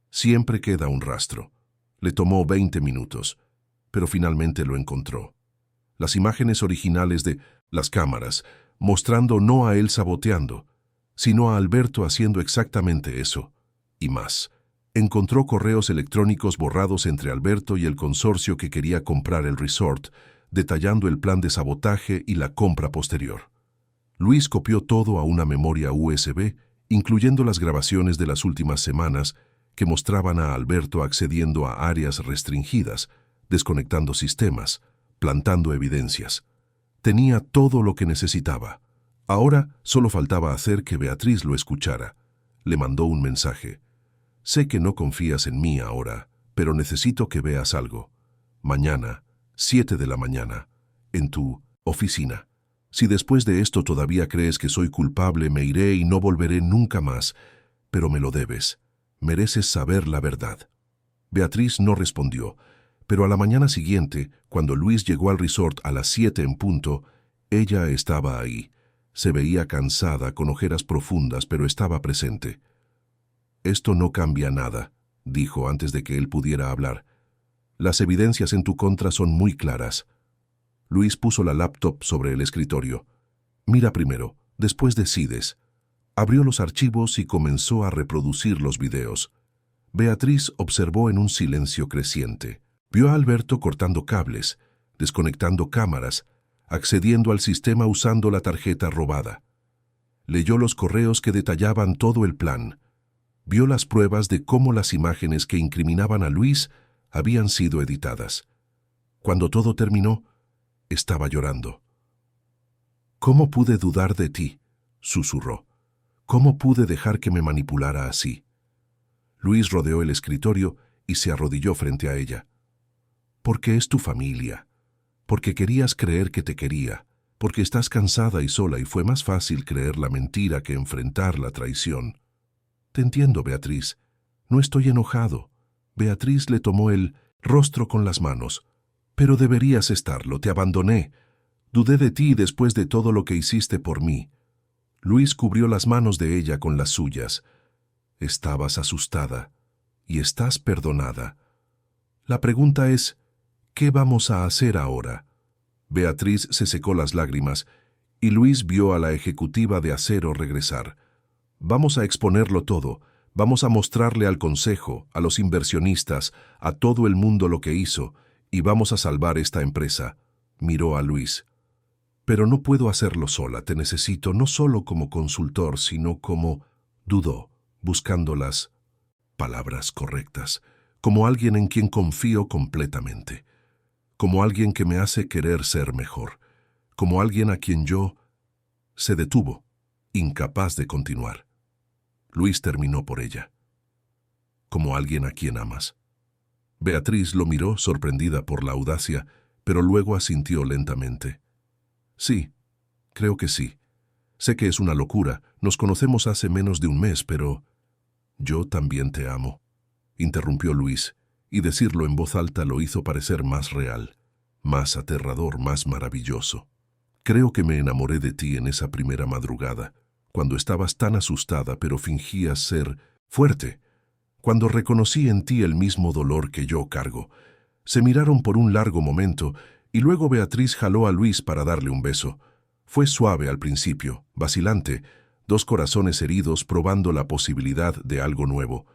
Siempre queda un rastro. Le tomó 20 minutos, pero finalmente lo encontró. Las imágenes originales de las cámaras, mostrando no a él saboteando, sino a Alberto haciendo exactamente eso, y más. Encontró correos electrónicos borrados entre Alberto y el consorcio que quería comprar el resort, detallando el plan de sabotaje y la compra posterior. Luis copió todo a una memoria USB, incluyendo las grabaciones de las últimas semanas que mostraban a Alberto accediendo a áreas restringidas, desconectando sistemas, plantando evidencias. Tenía todo lo que necesitaba. Ahora solo faltaba hacer que Beatriz lo escuchara. Le mandó un mensaje. Sé que no confías en mí ahora, pero necesito que veas algo. Mañana, 7 de la mañana, en tu oficina. Si después de esto todavía crees que soy culpable, me iré y no volveré nunca más, pero me lo debes. Mereces saber la verdad. Beatriz no respondió, pero a la mañana siguiente, cuando Luis llegó al resort a las 7 en punto, ella estaba ahí. Se veía cansada, con ojeras profundas, pero estaba presente. «Esto no cambia nada», dijo antes de que él pudiera hablar. «Las evidencias en tu contra son muy claras». Luis puso la laptop sobre el escritorio. «Mira primero, después decides». Abrió los archivos y comenzó a reproducir los videos. Beatriz observó en un silencio creciente. Vio a Alberto cortando cables, desconectando cámaras, accediendo al sistema usando la tarjeta robada. Leyó los correos que detallaban todo el plan. Vio las pruebas de cómo las imágenes que incriminaban a Luis habían sido editadas. Cuando todo terminó, estaba llorando. «¿Cómo pude dudar de ti?», susurró. «¿Cómo pude dejar que me manipulara así?». Luis rodeó el escritorio y se arrodilló frente a ella. «Porque es tu familia. Porque querías creer que te quería. Porque estás cansada y sola y fue más fácil creer la mentira que enfrentar la traición». «Te entiendo, Beatriz. No estoy enojado». Beatriz le tomó el rostro con las manos. «Pero deberías estarlo, te abandoné. Dudé de ti después de todo lo que hiciste por mí». Luis cubrió las manos de ella con las suyas. «Estabas asustada y estás perdonada. La pregunta es, ¿qué vamos a hacer ahora?». Beatriz se secó las lágrimas y Luis vio a la ejecutiva de acero regresar. «Vamos a exponerlo todo. Vamos a mostrarle al consejo, a los inversionistas, a todo el mundo lo que hizo, y vamos a salvar esta empresa». Miró a Luis. «Pero no puedo hacerlo sola. Te necesito no solo como consultor, sino como…», dudó, buscando las palabras correctas, «como alguien en quien confío completamente. Como alguien que me hace querer ser mejor. Como alguien a quien yo…». Se detuvo, incapaz de continuar. Luis terminó por ella. «Como alguien a quien amas». Beatriz lo miró, sorprendida por la audacia, pero luego asintió lentamente. «Sí, creo que sí. Sé que es una locura, nos conocemos hace menos de un mes, pero…». «Yo también te amo», interrumpió Luis, y decirlo en voz alta lo hizo parecer más real, más aterrador, más maravilloso. «Creo que me enamoré de ti en esa primera madrugada, cuando estabas tan asustada pero fingías ser fuerte, cuando reconocí en ti el mismo dolor que yo cargo». Se miraron por un largo momento, y luego Beatriz jaló a Luis para darle un beso. Fue suave al principio, vacilante, dos corazones heridos probando la posibilidad de algo nuevo,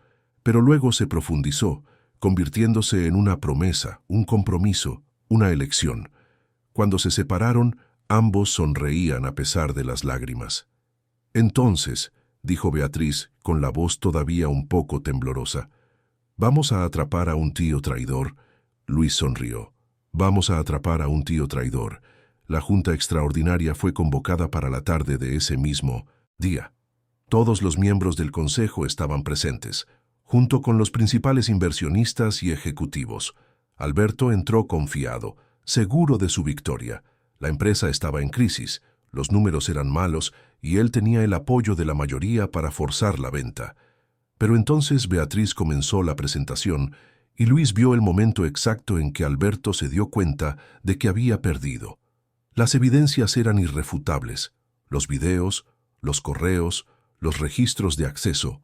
pero luego se profundizó, convirtiéndose en una promesa, un compromiso, una elección. Cuando se separaron, ambos sonreían a pesar de las lágrimas. «Entonces», dijo Beatriz, con la voz todavía un poco temblorosa, «¿vamos a atrapar a un tío traidor?». Luis sonrió. «Vamos a atrapar a un tío traidor». La junta extraordinaria fue convocada para la tarde de ese mismo día. Todos los miembros del consejo estaban presentes, junto con los principales inversionistas y ejecutivos. Alberto entró confiado, seguro de su victoria. La empresa estaba en crisis, los números eran malos y él tenía el apoyo de la mayoría para forzar la venta. Pero entonces Beatriz comenzó la presentación y Luis vio el momento exacto en que Alberto se dio cuenta de que había perdido. Las evidencias eran irrefutables, los videos, los correos, los registros de acceso,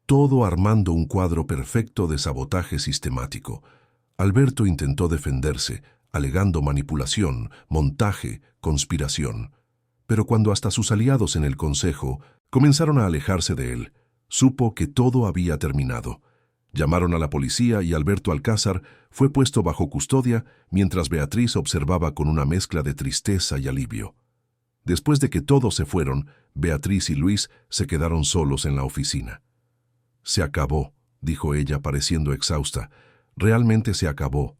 todo armando un cuadro perfecto de sabotaje sistemático. Alberto intentó defenderse, alegando manipulación, montaje, conspiración. Pero cuando hasta sus aliados en el consejo comenzaron a alejarse de él, supo que todo había terminado. Llamaron a la policía y Alberto Alcázar fue puesto bajo custodia mientras Beatriz observaba con una mezcla de tristeza y alivio. Después de que todos se fueron, Beatriz y Luis se quedaron solos en la oficina. «Se acabó», dijo ella pareciendo exhausta. «Realmente se acabó».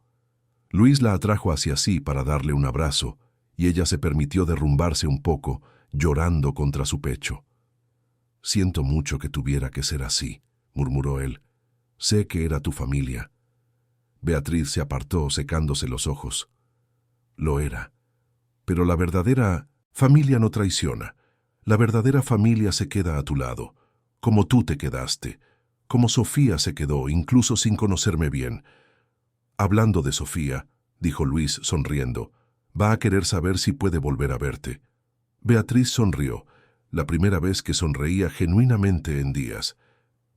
Luis la atrajo hacia sí para darle un abrazo, y ella se permitió derrumbarse un poco, llorando contra su pecho. «Siento mucho que tuviera que ser así», murmuró él. «Sé que era tu familia». Beatriz se apartó, secándose los ojos. Lo era. Pero la verdadera familia no traiciona. La verdadera familia se queda a tu lado, como tú te quedaste, como Sofía se quedó, incluso sin conocerme bien. Hablando de Sofía, dijo Luis sonriendo, va a querer saber si puede volver a verte. Beatriz sonrió, la primera vez que sonreía genuinamente en días.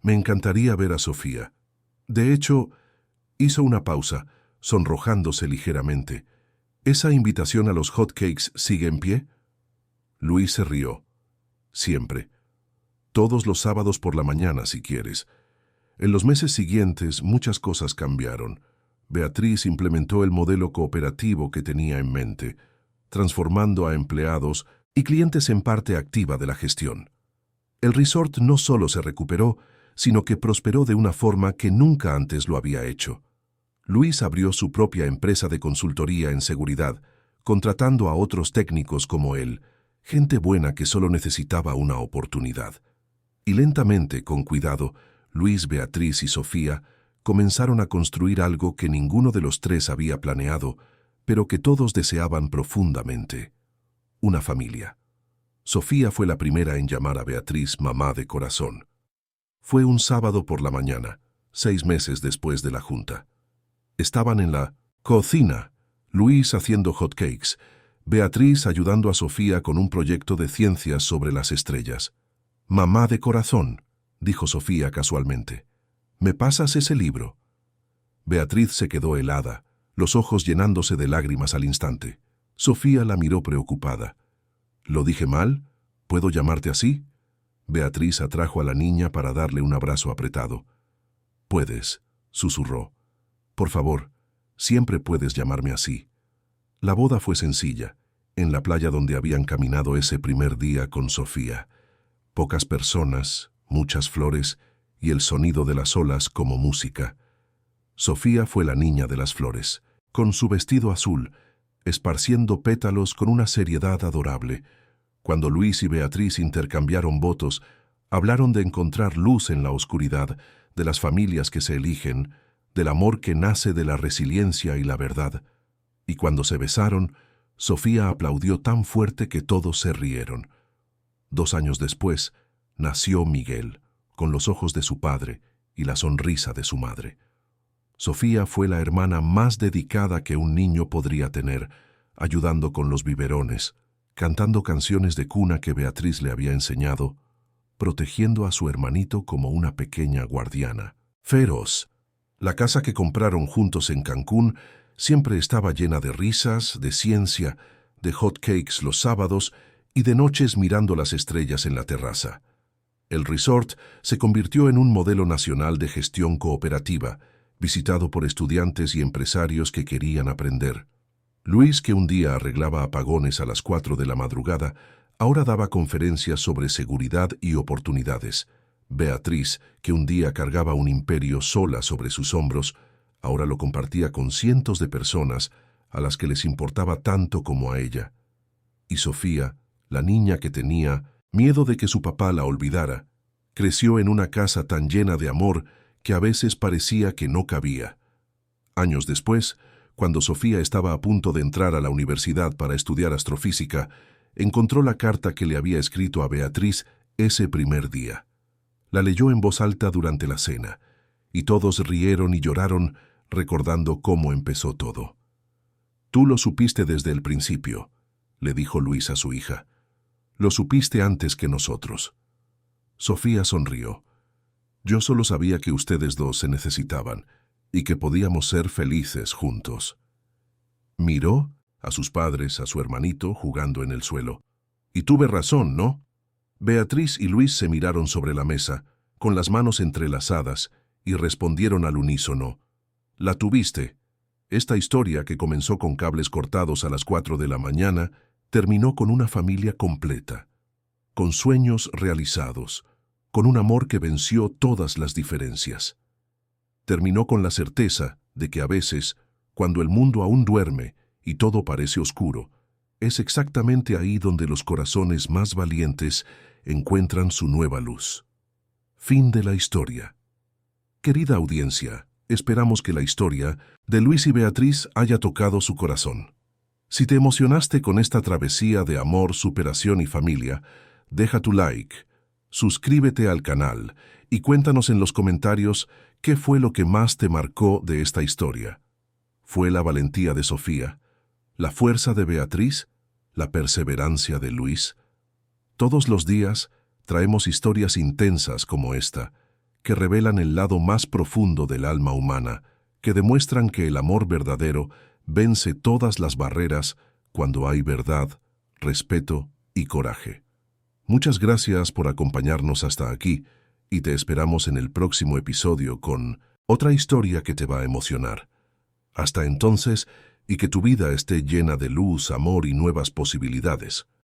Me encantaría ver a Sofía. De hecho, hizo una pausa, sonrojándose ligeramente. ¿Esa invitación a los hotcakes sigue en pie? Luis se rió. Siempre. Todos los sábados por la mañana, si quieres. En los meses siguientes, muchas cosas cambiaron. Beatriz implementó el modelo cooperativo que tenía en mente, transformando a empleados y clientes en parte activa de la gestión. El resort no solo se recuperó, sino que prosperó de una forma que nunca antes lo había hecho. Luis abrió su propia empresa de consultoría en seguridad, contratando a otros técnicos como él, gente buena que solo necesitaba una oportunidad. Y lentamente, con cuidado, Luis, Beatriz y Sofía comenzaron a construir algo que ninguno de los tres había planeado, pero que todos deseaban profundamente: una familia. Sofía fue la primera en llamar a Beatriz mamá de corazón. Fue un sábado por la mañana, 6 meses después de la junta. Estaban en la cocina, Luis haciendo hotcakes, Beatriz ayudando a Sofía con un proyecto de ciencias sobre las estrellas. «Mamá de corazón», dijo Sofía casualmente. «¿Me pasas ese libro?» Beatriz se quedó helada, los ojos llenándose de lágrimas al instante. Sofía la miró preocupada. «¿Lo dije mal? ¿Puedo llamarte así?» Beatriz atrajo a la niña para darle un abrazo apretado. «Puedes», susurró. «Por favor, siempre puedes llamarme así». La boda fue sencilla, en la playa donde habían caminado ese primer día con Sofía. Pocas personas, muchas flores y el sonido de las olas como música. Sofía fue la niña de las flores, con su vestido azul, esparciendo pétalos con una seriedad adorable. Cuando Luis y Beatriz intercambiaron votos, hablaron de encontrar luz en la oscuridad, de las familias que se eligen, del amor que nace de la resiliencia y la verdad. Y cuando se besaron, Sofía aplaudió tan fuerte que todos se rieron. 2 años después, nació Miguel, con los ojos de su padre y la sonrisa de su madre. Sofía fue la hermana más dedicada que un niño podría tener, ayudando con los biberones, cantando canciones de cuna que Beatriz le había enseñado, protegiendo a su hermanito como una pequeña guardiana. Feroz. La casa que compraron juntos en Cancún siempre estaba llena de risas, de ciencia, de hotcakes los sábados y de noches mirando las estrellas en la terraza. El resort se convirtió en un modelo nacional de gestión cooperativa, visitado por estudiantes y empresarios que querían aprender. Luis, que un día arreglaba apagones a las 4 de la madrugada, ahora daba conferencias sobre seguridad y oportunidades. Beatriz, que un día cargaba un imperio sola sobre sus hombros, ahora lo compartía con cientos de personas a las que les importaba tanto como a ella. Y Sofía, la niña que tenía miedo de que su papá la olvidara, creció en una casa tan llena de amor que a veces parecía que no cabía. Años después, cuando Sofía estaba a punto de entrar a la universidad para estudiar astrofísica, encontró la carta que le había escrito a Beatriz ese primer día. La leyó en voz alta durante la cena, y todos rieron y lloraron recordando cómo empezó todo. «Tú lo supiste desde el principio», le dijo Luis a su hija. «Lo supiste antes que nosotros». Sofía sonrió. «Yo solo sabía que ustedes dos se necesitaban y que podíamos ser felices juntos». Miró a sus padres, a su hermanito, jugando en el suelo. «Y tuve razón, ¿no?» Beatriz y Luis se miraron sobre la mesa, con las manos entrelazadas, y respondieron al unísono. «La tuviste». Esta historia, que comenzó con cables cortados a las 4 de la mañana, terminó con una familia completa, con sueños realizados, con un amor que venció todas las diferencias. Terminó con la certeza de que a veces, cuando el mundo aún duerme y todo parece oscuro, es exactamente ahí donde los corazones más valientes encuentran su nueva luz. Fin de la historia. Querida audiencia, esperamos que la historia de Luis y Beatriz haya tocado su corazón. Si te emocionaste con esta travesía de amor, superación y familia, deja tu like, suscríbete al canal y cuéntanos en los comentarios qué fue lo que más te marcó de esta historia. ¿Fue la valentía de Sofía, la fuerza de Beatriz, la perseverancia de Luis? Todos los días traemos historias intensas como esta, que revelan el lado más profundo del alma humana, que demuestran que el amor verdadero vence todas las barreras cuando hay verdad, respeto y coraje. Muchas gracias por acompañarnos hasta aquí y te esperamos en el próximo episodio con otra historia que te va a emocionar. Hasta entonces, y que tu vida esté llena de luz, amor y nuevas posibilidades.